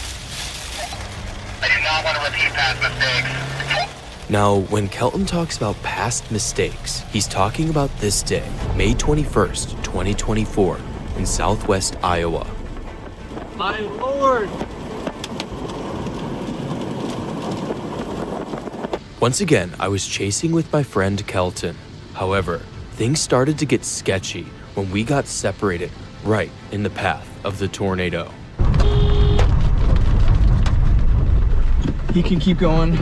I do not want to repeat past mistakes. Now, when Kelton talks about past mistakes, he's talking about this day, May 21st, 2024, in southwest Iowa. My lord! Once again, I was chasing with my friend Kelton. However, things started to get sketchy when we got separated right in the path of the tornado. He can keep going.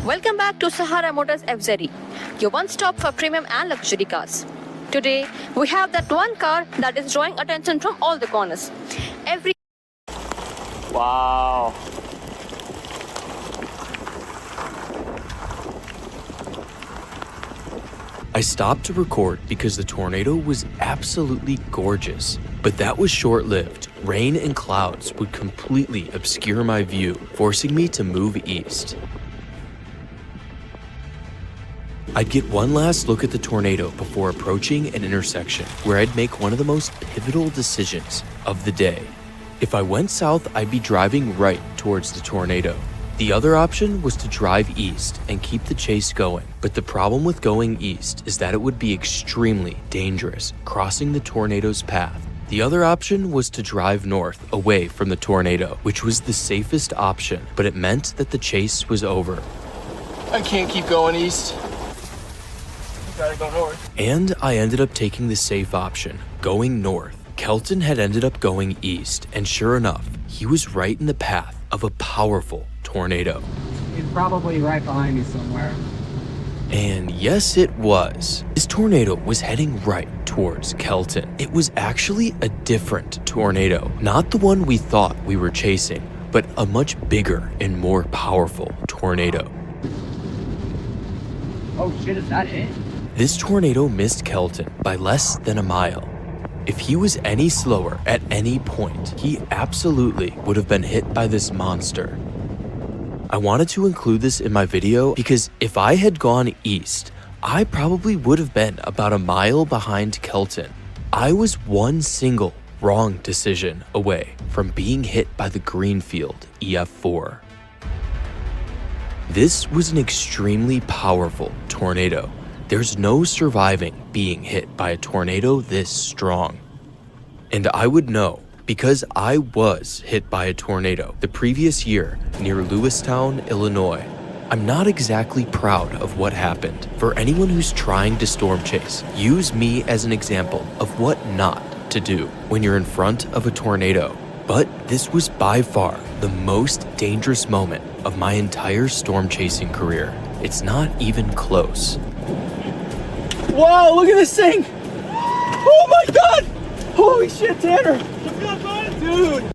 Welcome back to Sahara Motors F-Series, your one-stop for premium and luxury cars. Today, we have that one car that is drawing attention from all the corners. Wow. I stopped to record because the tornado was absolutely gorgeous, but that was short-lived. Rain and clouds would completely obscure my view, forcing me to move east. I'd get one last look at the tornado before approaching an intersection where I'd make one of the most pivotal decisions of the day. If I went south, I'd be driving right towards the tornado. The other option was to drive east and keep the chase going, but the problem with going east is that it would be extremely dangerous crossing the tornado's path. The other option was to drive north away from the tornado, which was the safest option, but it meant that the chase was over. I can't keep going east. Gotta go north. And I ended up taking the safe option, going north. Kelton had ended up going east, and sure enough, he was right in the path of a powerful tornado. It's probably right behind me somewhere. And yes, it was. This tornado was heading right towards Kelton. It was actually a different tornado, not the one we thought we were chasing, but a much bigger and more powerful tornado. Oh shit, is that it? This tornado missed Kelton by less than a mile. If he was any slower at any point, he absolutely would have been hit by this monster. I wanted to include this in my video because if I had gone east, I probably would have been about a mile behind Kelton. I was one single wrong decision away from being hit by the Greenfield EF4. This was an extremely powerful tornado. There's no surviving being hit by a tornado this strong. And I would know because I was hit by a tornado the previous year near Lewistown, Illinois. I'm not exactly proud of what happened. For anyone who's trying to storm chase, use me as an example of what not to do when you're in front of a tornado. But this was by far the most dangerous moment of my entire storm chasing career. It's not even close. Wow, look at this thing! Oh my god! Holy shit, Tanner! Dude!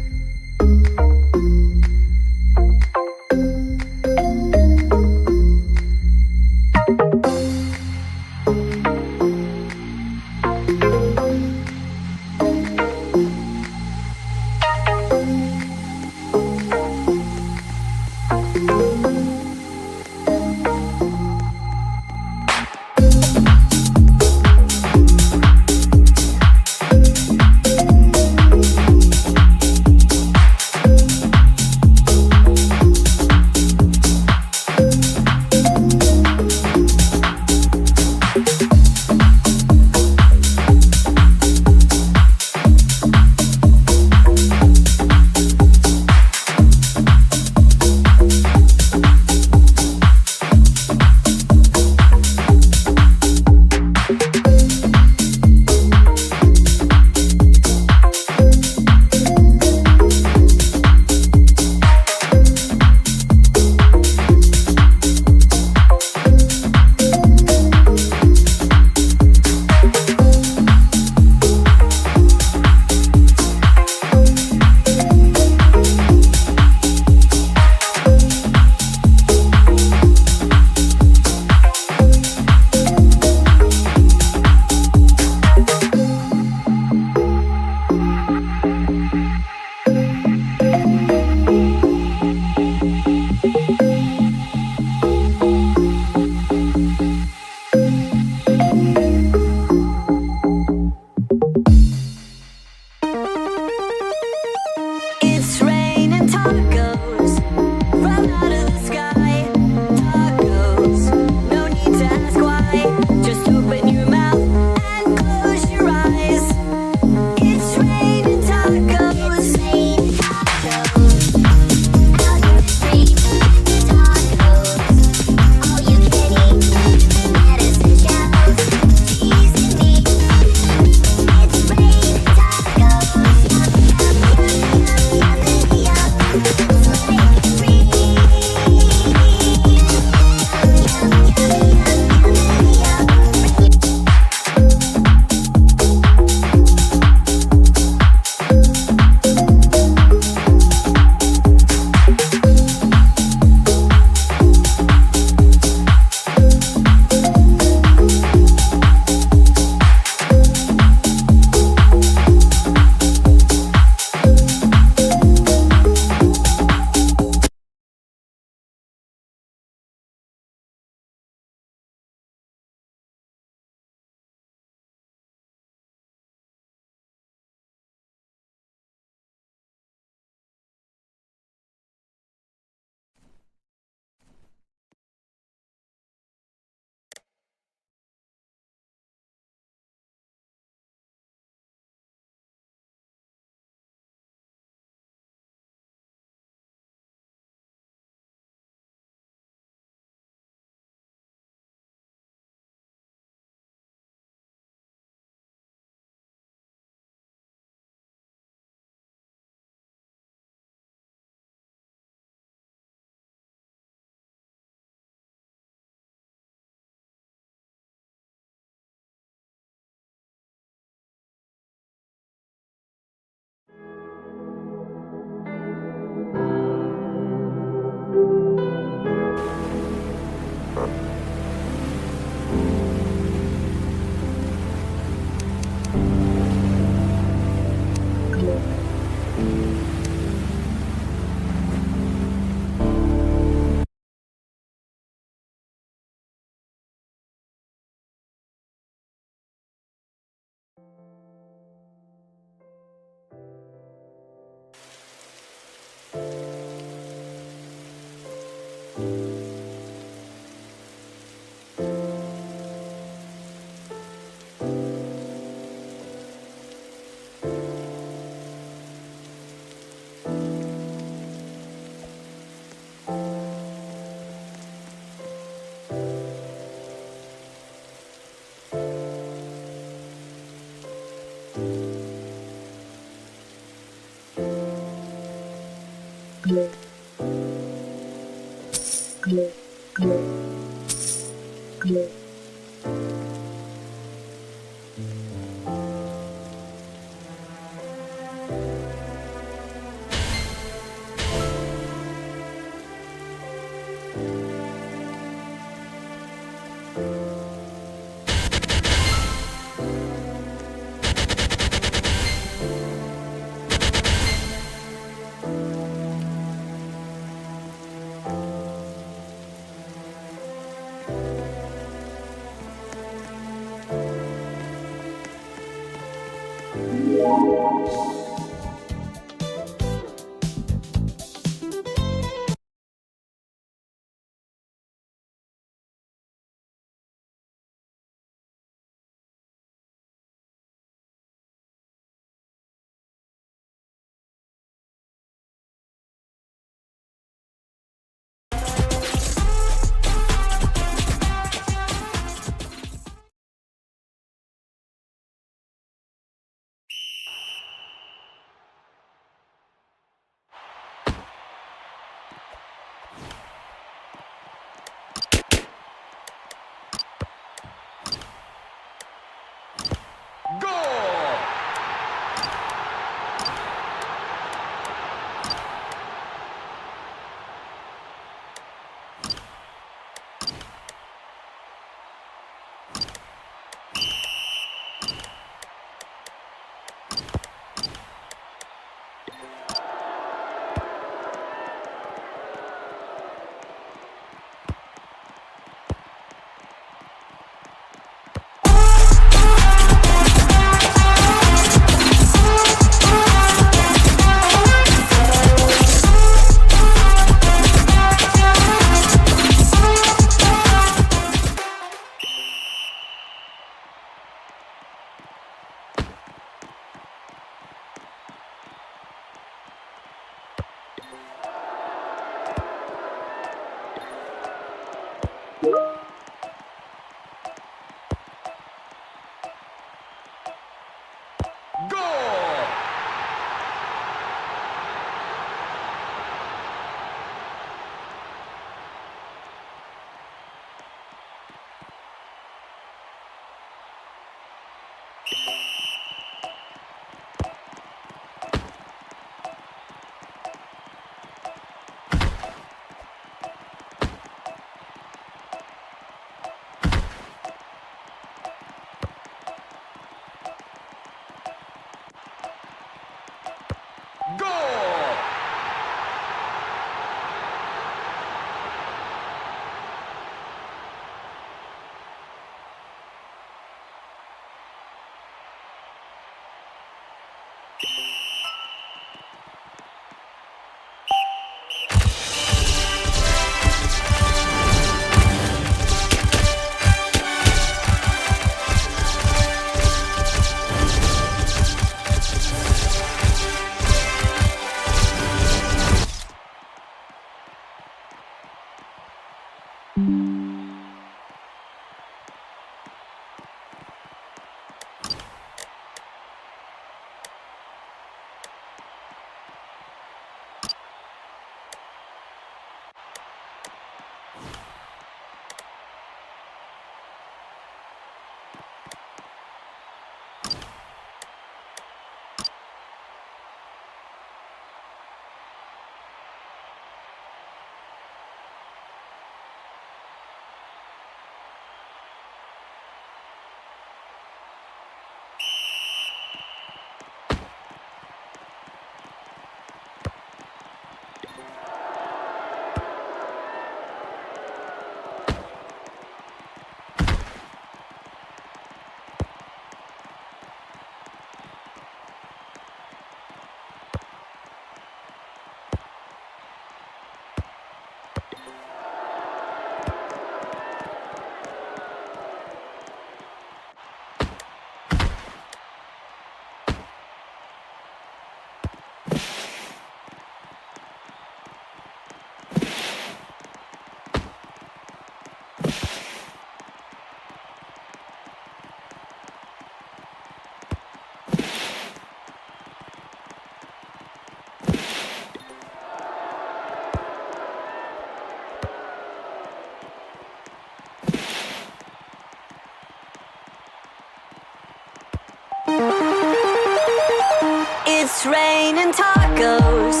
It's raining tacos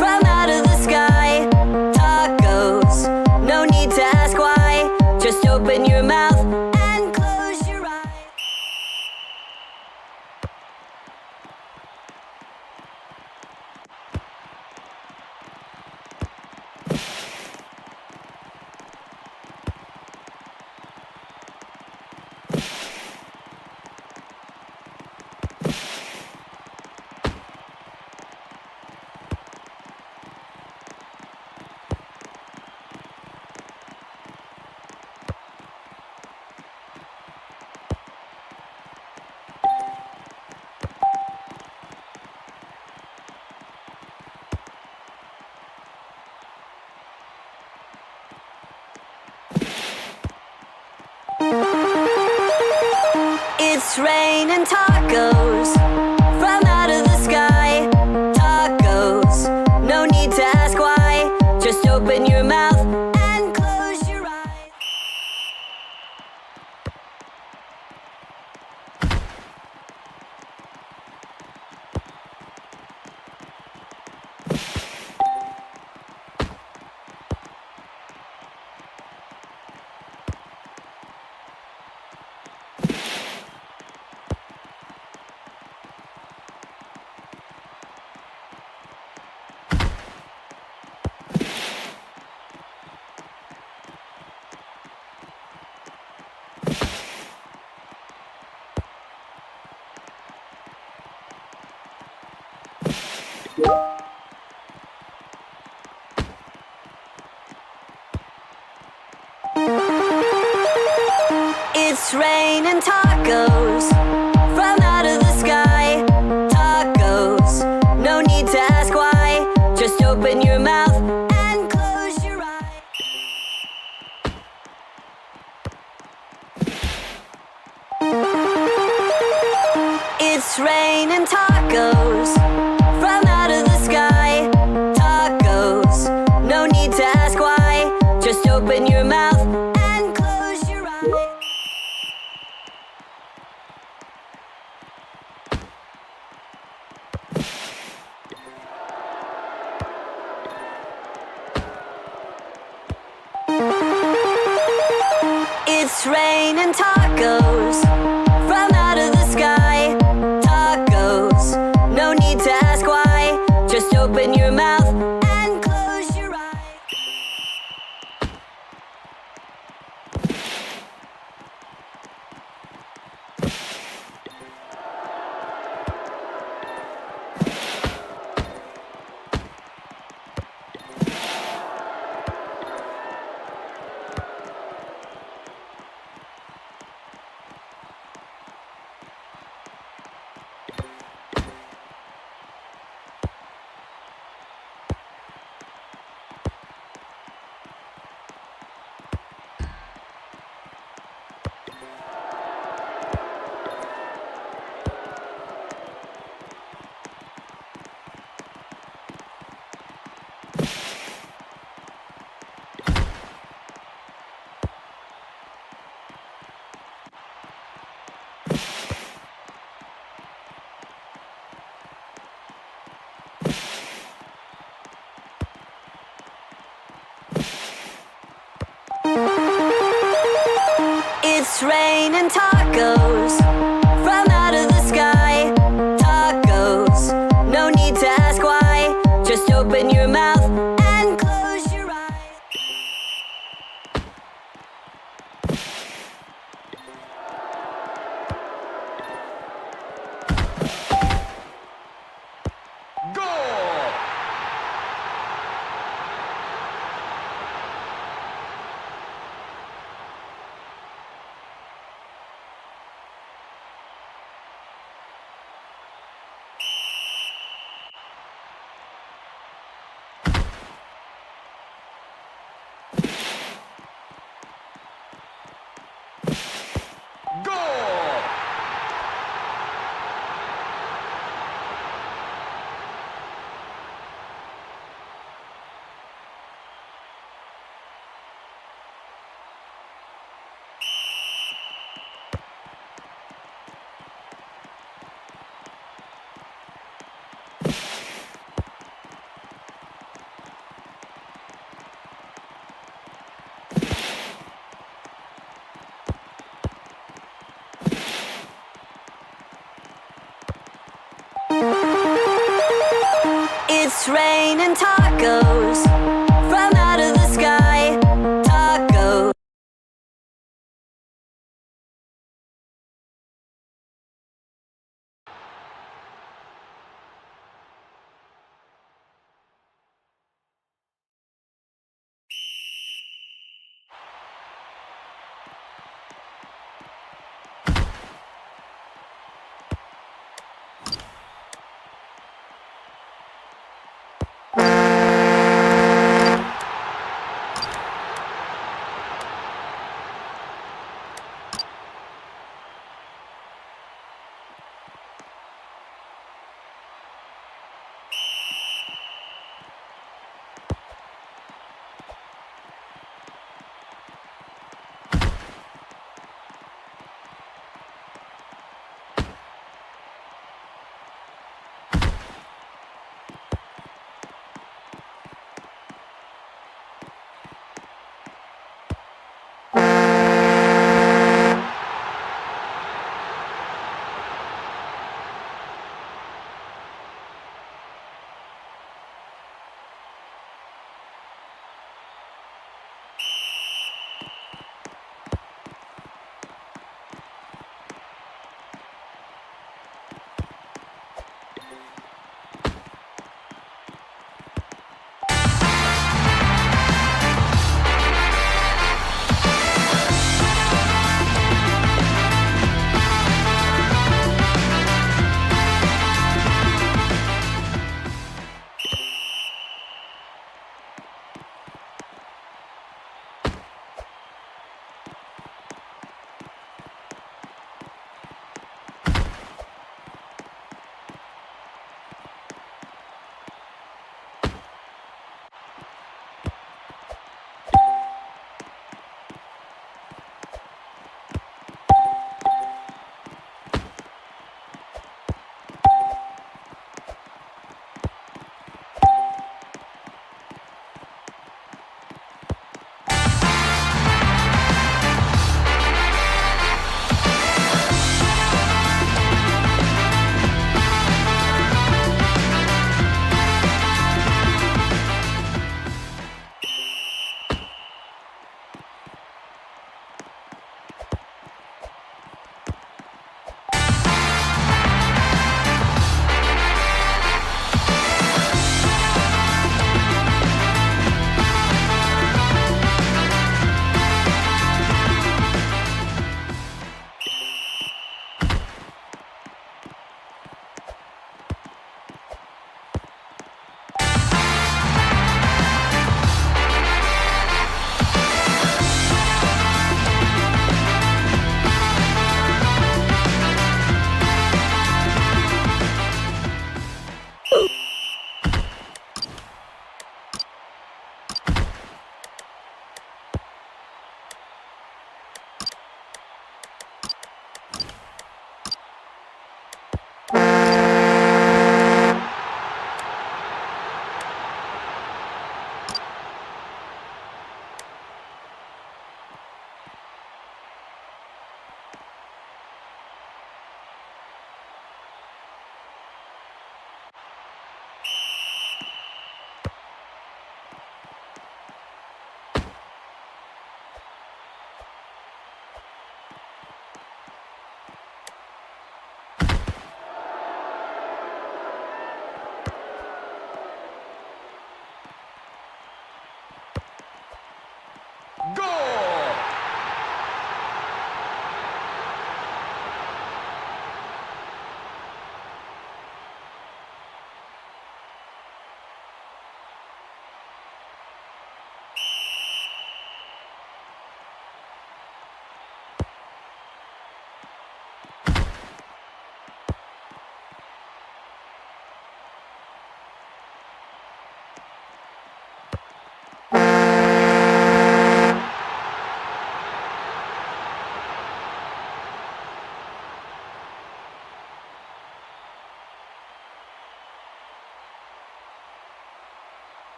from out of the sky. Tacos, no need to ask why. Just open your mouth and close your eyes. It's raining tacos from out of the sky. Tacos, no need to ask why. Just open your mouth and close your eyes. It's raining tacos from out of the sky. Tacos, no need to ask why. Just open your mouth and close your eyes. It's raining tacos from out of the sky. Tacos, no need to ask why. Just open your mouth and close your eyes. It's raining tacos from out of the sky. Tacos, no need to ask why. Just open your mouth and close your eyes. It's raining tacos from out of the sky. Tacos, no need to ask why. Just open your mouth and close your eyes. It's raining tacos from out of the sky. Tacos.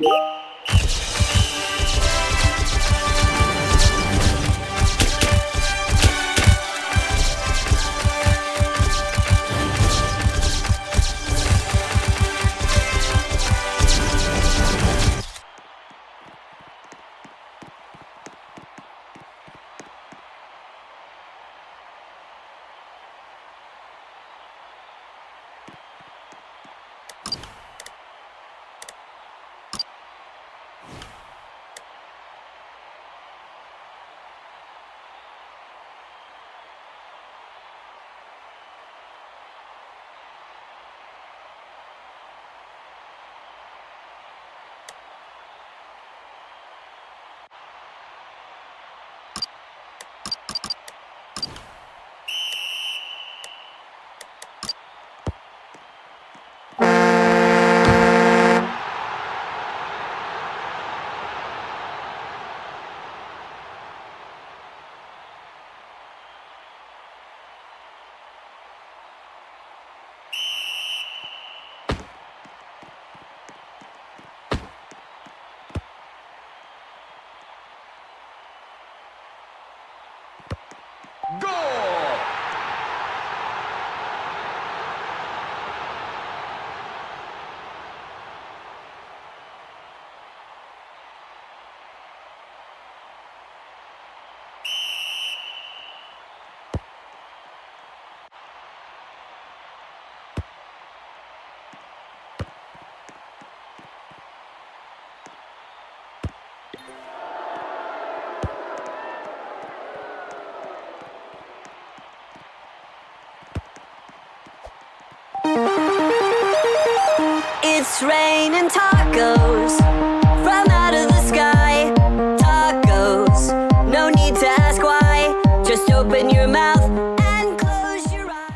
Goal! It's raining tacos from out of the sky. Tacos, no need to ask why. Just open your mouth and close your eyes.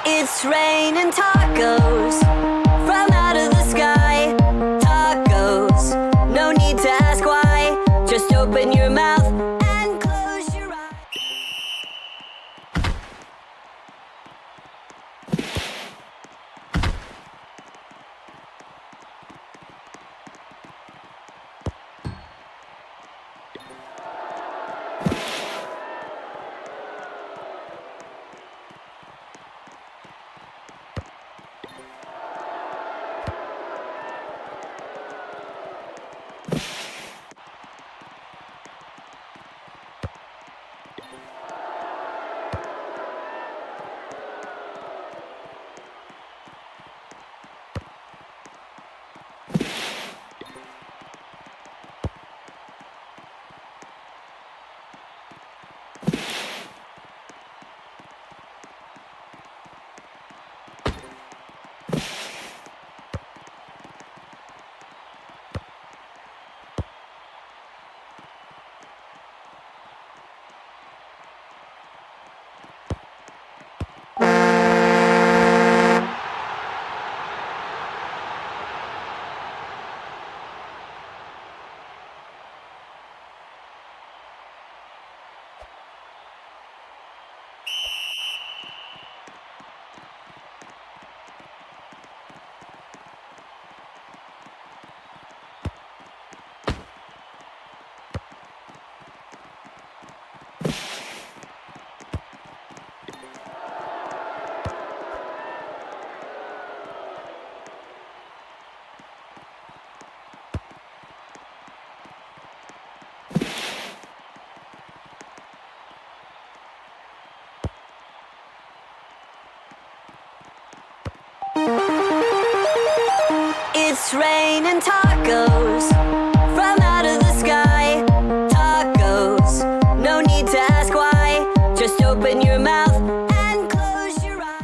It's raining tacos raining tacos from out of the sky. Tacos, no need to ask why. Just open your mouth and close your eyes.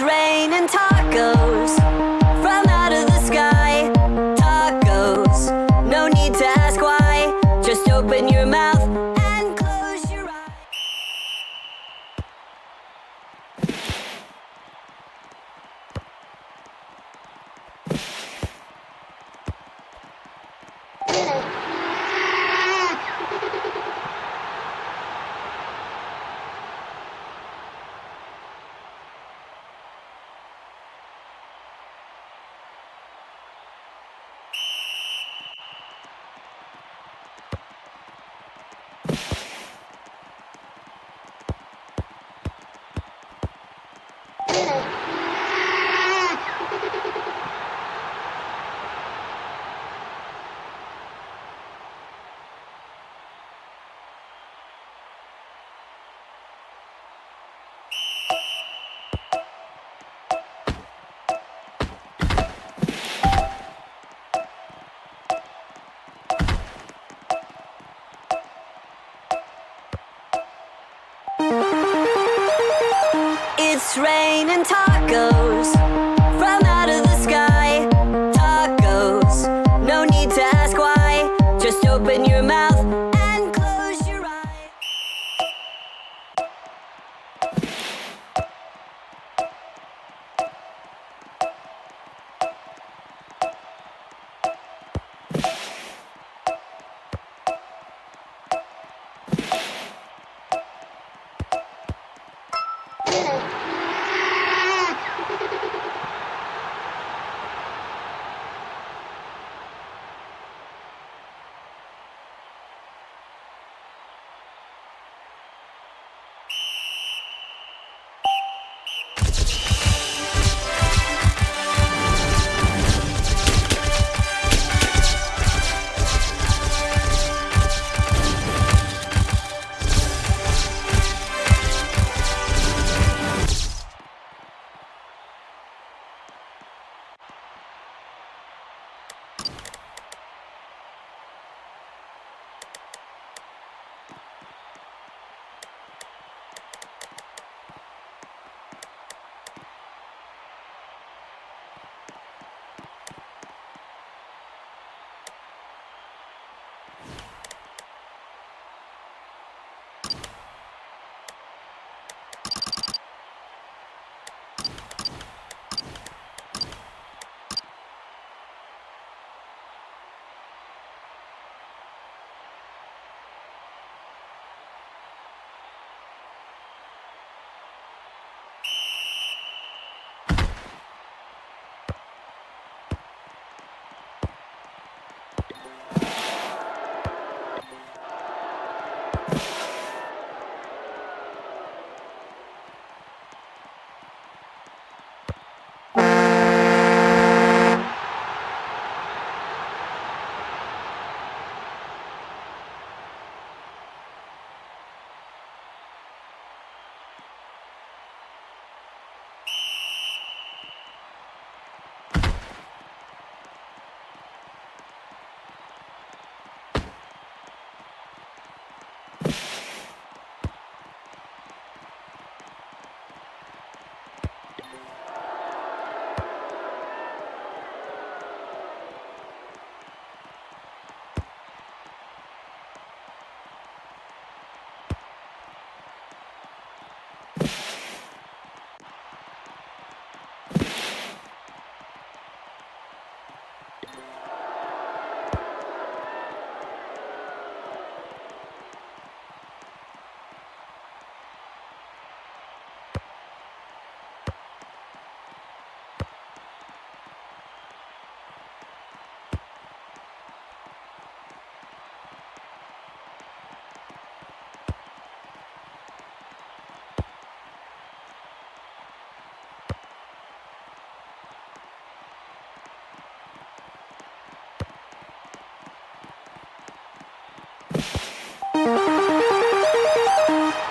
raining tacos from out of the sky. Tacos, no need to ask why. Just open your mouth and close your eyes. It's raining tacos from out of the sky. Tacos, no need to ask why. Just open your mouth and close your eyes.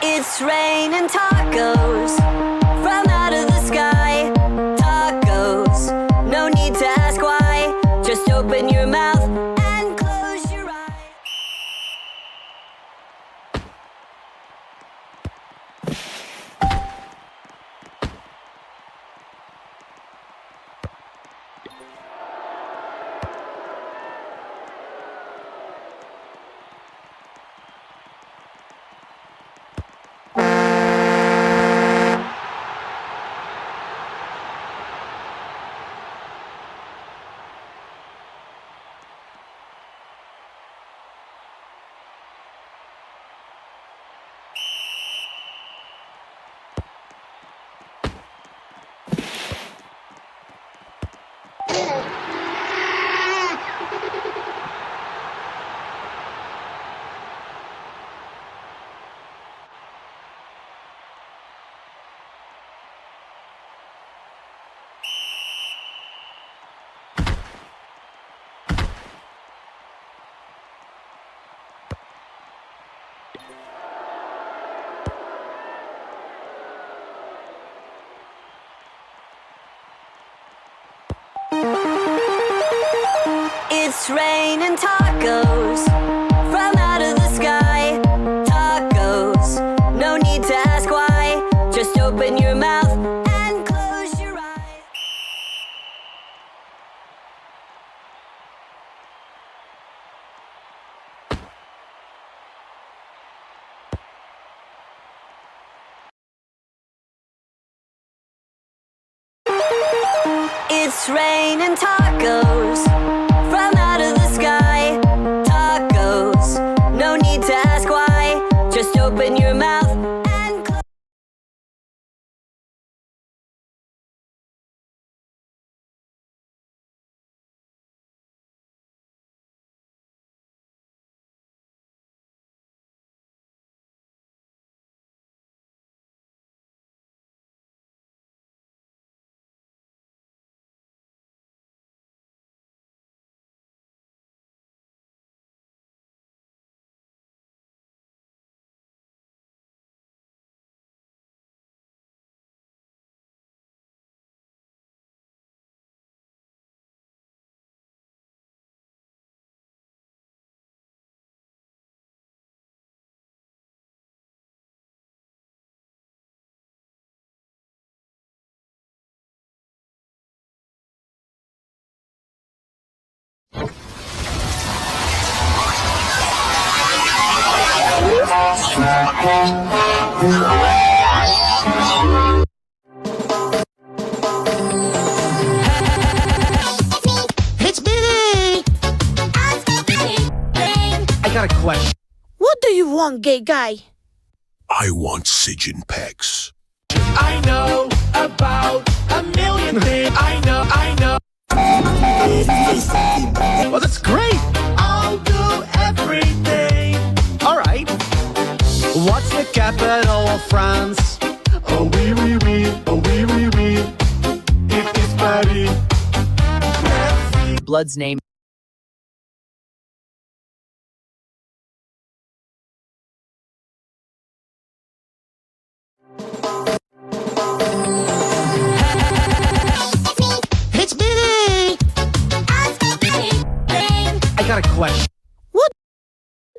It's raining tacos from out of the sky. Tacos, no need to ask why. Just open your mouth and close your eyes. It's raining tacos from out of the sky. Tacos, no need to ask why. Just open your mouth and close your eyes. It's raining tacos from out of the sky. Tacos, no need to ask why. Just open your mouth and close. It's Billy! I got a question. What do you want, gay guy? I want Sigyn Pex. I know about a million things. I know. Well, that's great. I'll do everything. All right. What's the capital of France? Oh, oui, oui, oui. Oh, oui, oui, oui. It is Paris. Blood's name. It's Billy! I got a question. What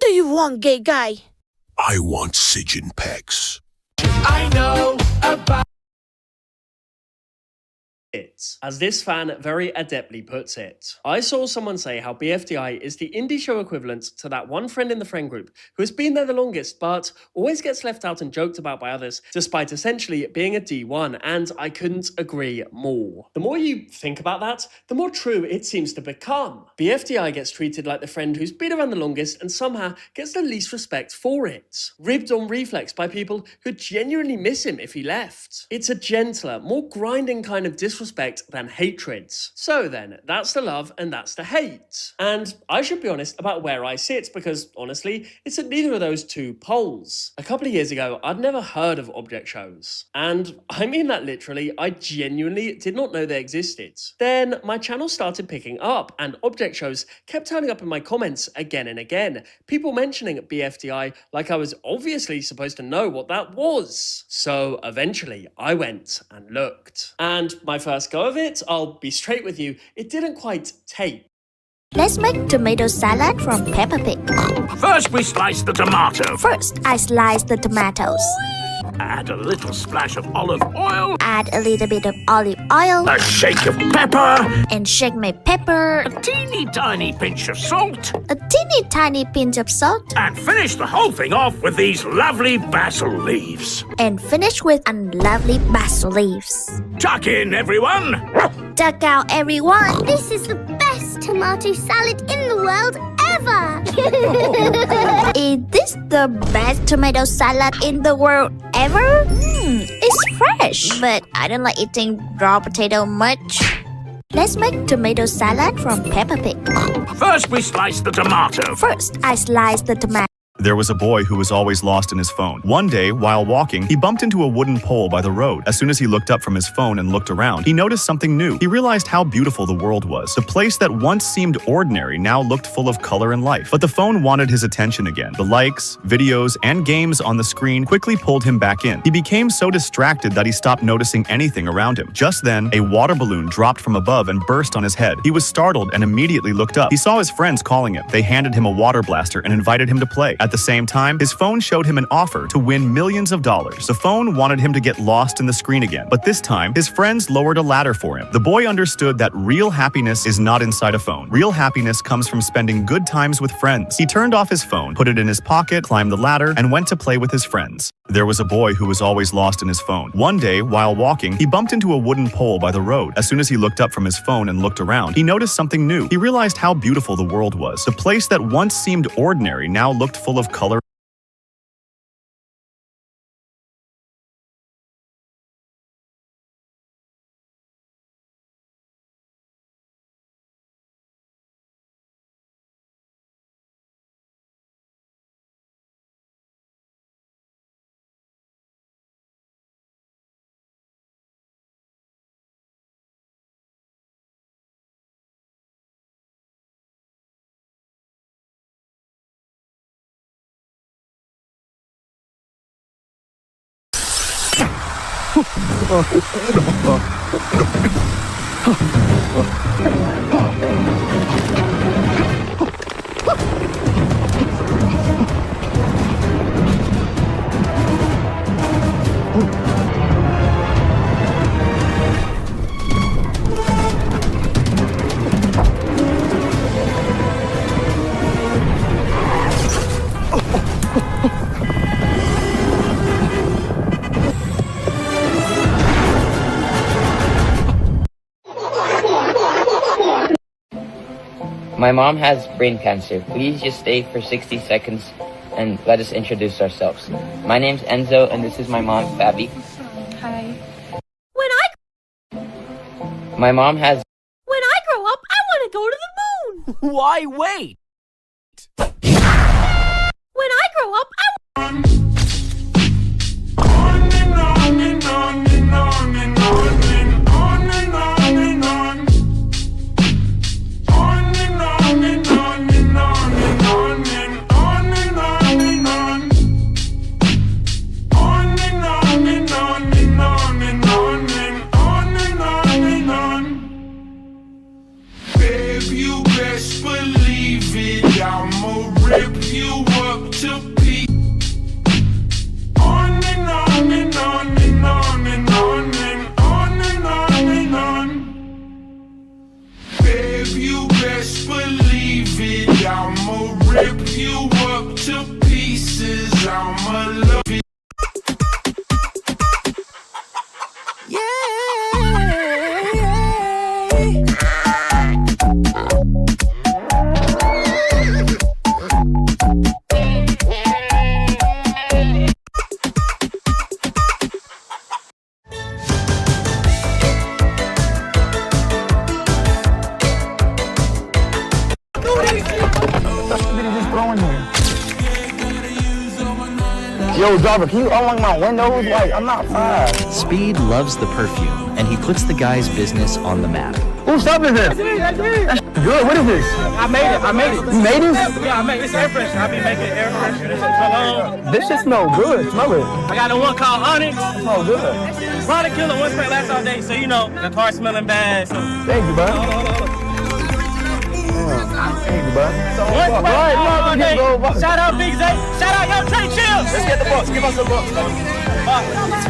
do you want, gay guy? I want Sigyn Pex. I know about it. As this fan very adeptly puts it, I saw someone say how BFDI is the indie show equivalent to that one friend in the friend group who has been there the longest but always gets left out and joked about by others despite essentially being a D1, and I couldn't agree more. The more you think about that, the more true it seems to become. BFDI gets treated like the friend who's been around the longest and somehow gets the least respect for it. Ribbed on reflex by people who genuinely miss him if he left. It's a gentler, more grinding kind of disrespect than hatred. So then, that's the love and that's the hate. And I should be honest about where I sit, because honestly, it's at neither of those two poles. A couple of years ago, I'd never heard of object shows. And I mean that literally, I genuinely did not know they existed. Then my channel started picking up and object shows kept turning up in my comments again and again. People mentioning BFDI like I was obviously supposed to know what that was. So eventually I went and looked. And my first go of it, I'll be straight with you, it didn't quite take. Let's make tomato salad from Peppa Pig. First, we slice the tomato. First, I slice the tomatoes. Add a little splash of olive oil. Add a little bit of olive oil. A shake of pepper. And shake my pepper. A teeny tiny pinch of salt. A teeny tiny pinch of salt. And finish the whole thing off with these lovely basil leaves. And finish with lovely basil leaves. Tuck in, everyone. Duck out, everyone. This is the best tomato salad in the world ever. Is this the best tomato salad in the world ever? It's fresh, but I don't like eating raw potato much. Let's make tomato salad from Peppa Pig. First, we slice the tomato. First, I slice the tomato. There was a boy who was always lost in his phone. One day, while walking, he bumped into a wooden pole by the road. As soon as he looked up from his phone and looked around, he noticed something new. He realized how beautiful the world was. The place that once seemed ordinary now looked full of color and life. But the phone wanted his attention again. The likes, videos, and games on the screen quickly pulled him back in. He became so distracted that he stopped noticing anything around him. Just then, a water balloon dropped from above and burst on his head. He was startled and immediately looked up. He saw his friends calling him. They handed him a water blaster and invited him to play. At the same time, his phone showed him an offer to win millions of dollars. The phone wanted him to get lost in the screen again, but this time, his friends lowered a ladder for him. The boy understood that real happiness is not inside a phone. Real happiness comes from spending good times with friends. He turned off his phone, put it in his pocket, climbed the ladder, and went to play with his friends. There was a boy who was always lost in his phone. One day, while walking, he bumped into a wooden pole by the road. As soon as he looked up from his phone and looked around, he noticed something new. He realized how beautiful the world was. The place that once seemed ordinary now looked full of color. My mom has brain cancer. Please just stay for 60 seconds and let us introduce ourselves. My name's Enzo, and this is my mom, Fabi. Hi. My mom has... When I grow up, I want to go to the moon. Why wait? When I grow up, Yo, driver, can you unlock my windows? Like, I'm not fine. Speed loves the perfume, and he puts the guy's business on the map. Whose stuff is this? That's good. What is this? I made it. You made this? Yeah, I made it's air freshener. I've been making air freshener. This is cologne. This shit smell good. Smell it. I got the one called Onyx. It smell good. Product killer, one spray lasts all day, so you know the car smelling bad. So. Thank you, bud. Thank you, bud. All day. Shout out Big Zay. Shout out Yo Trey Chills. Let's get the bucks. Give us the bucks.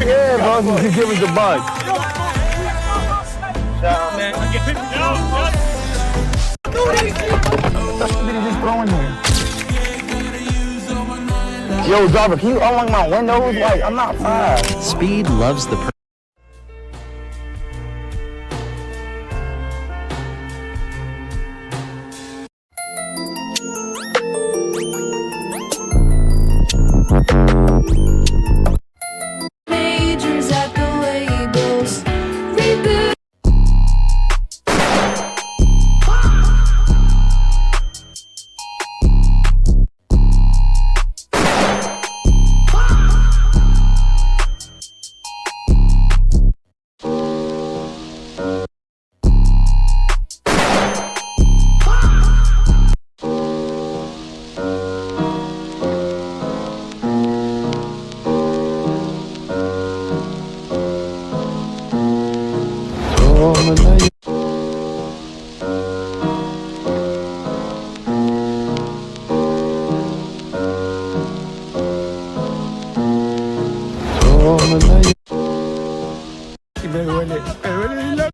Yeah, bro. You give us the bucks. Shout out, man. Just throwing here. Yo, driver, can you unlock my windows? Like, I'm not fine. Speed loves the majors at the labels. Reboot. Me duele la...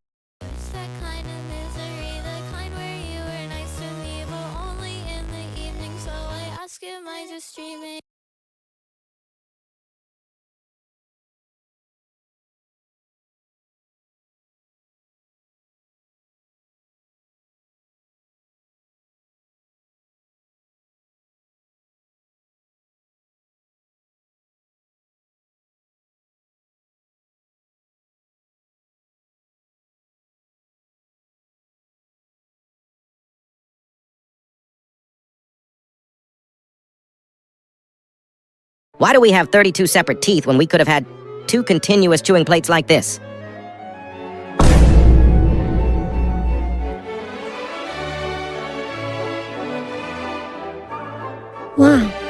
Why do we have 32 separate teeth when we could have had 2 continuous chewing plates like this? Why?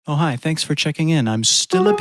Oh, hi, thanks for checking in. I'm still a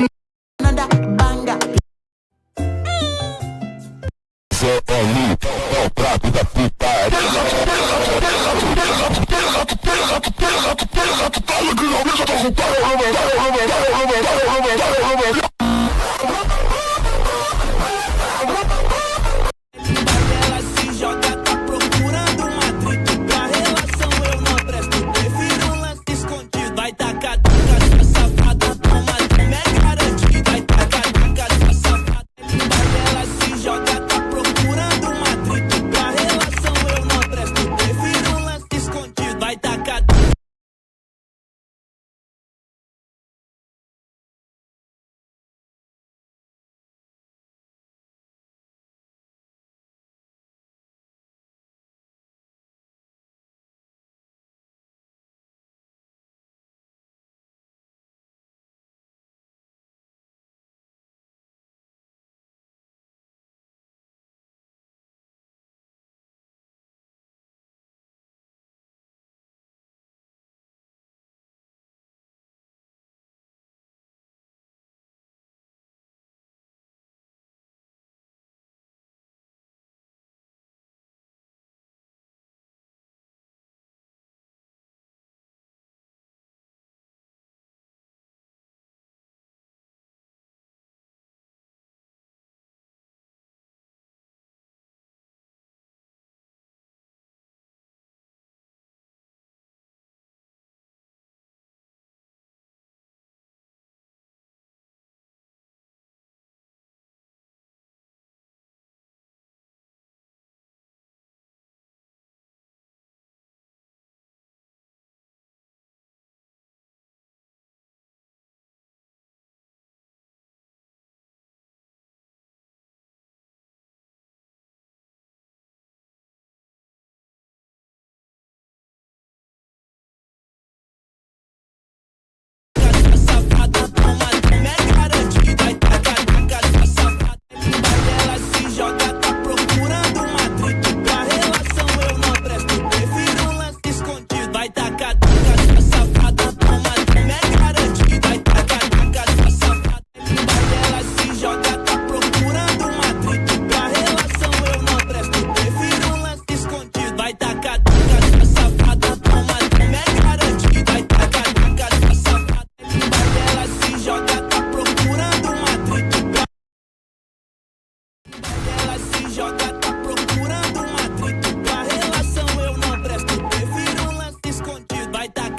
Vai tacar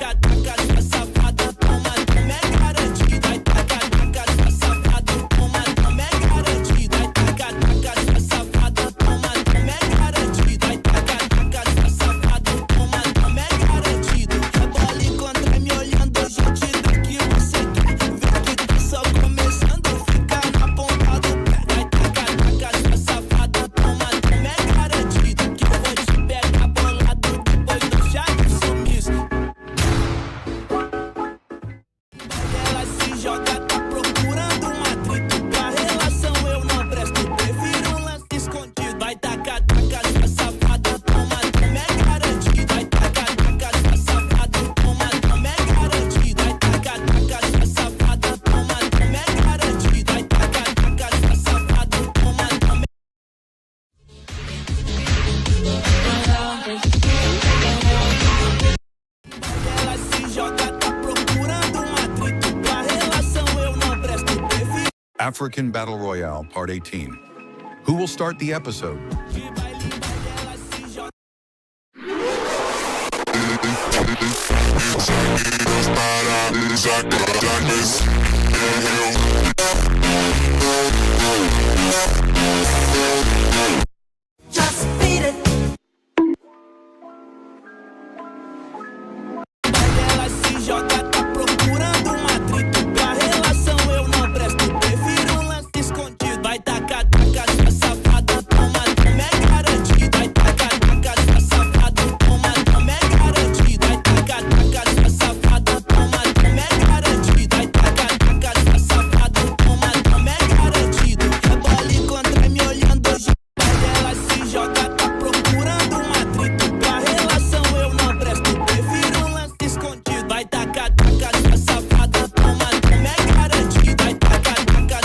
African Battle Royale Part 18. Who will start the episode? Just beat it. Ela se joga, tá procurando um atrito pra relação. Eu não presto, prefiro um lance escondido. Vai tacar, sua safada, toma, é garantido. Vai tacar, sua safada, toma, é garantido. Vai tacar, sua safada, toma, é garantido. Vai tacar, sua safada, toma, é garantido. Rebole contra me olhando hoje. Ela se joga, tá procurando um atrito pra relação. Eu não presto, prefiro um lance escondido. Vai tacar, sua safada, toma, é garantido. Vai tacar,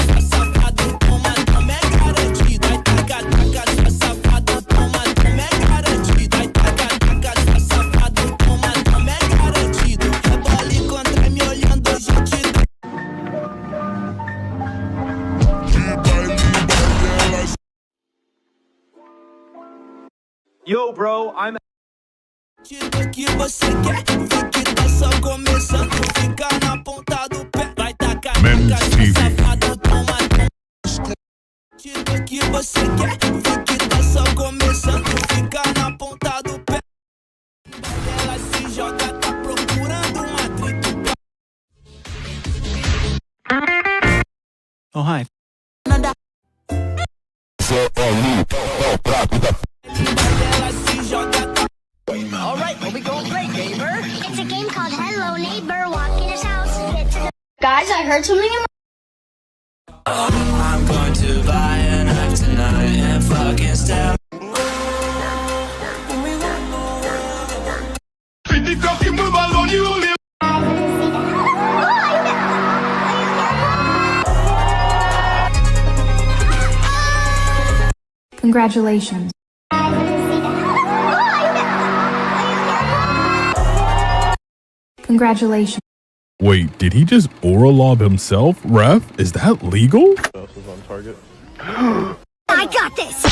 sua safada, toma, é garantido. Vai tacar, sua safada, toma, é garantido. Vai tacar, sua safada, toma, é garantido. Rebole contra me olhando hoje eu te dou. Yo, bro, I'm. Que você quer, vi que tá só começando. Fica na ponta do pé, vai tacar, safado, toma. Que você quer, vi que tá só começando. Fica na ponta do pé. Ela se joga, tá procurando um atrito. Oh, hi. Ela se joga, tá. All right, well, we going play, neighbor. It's a game called Hello Neighbor. Walk in his house. Guys, I heard something in my... I'm going to buy a knife tonight and fucking stab. Congratulations. Congratulations. Wait, did he just oral lob himself? Ref, is that legal? I got this!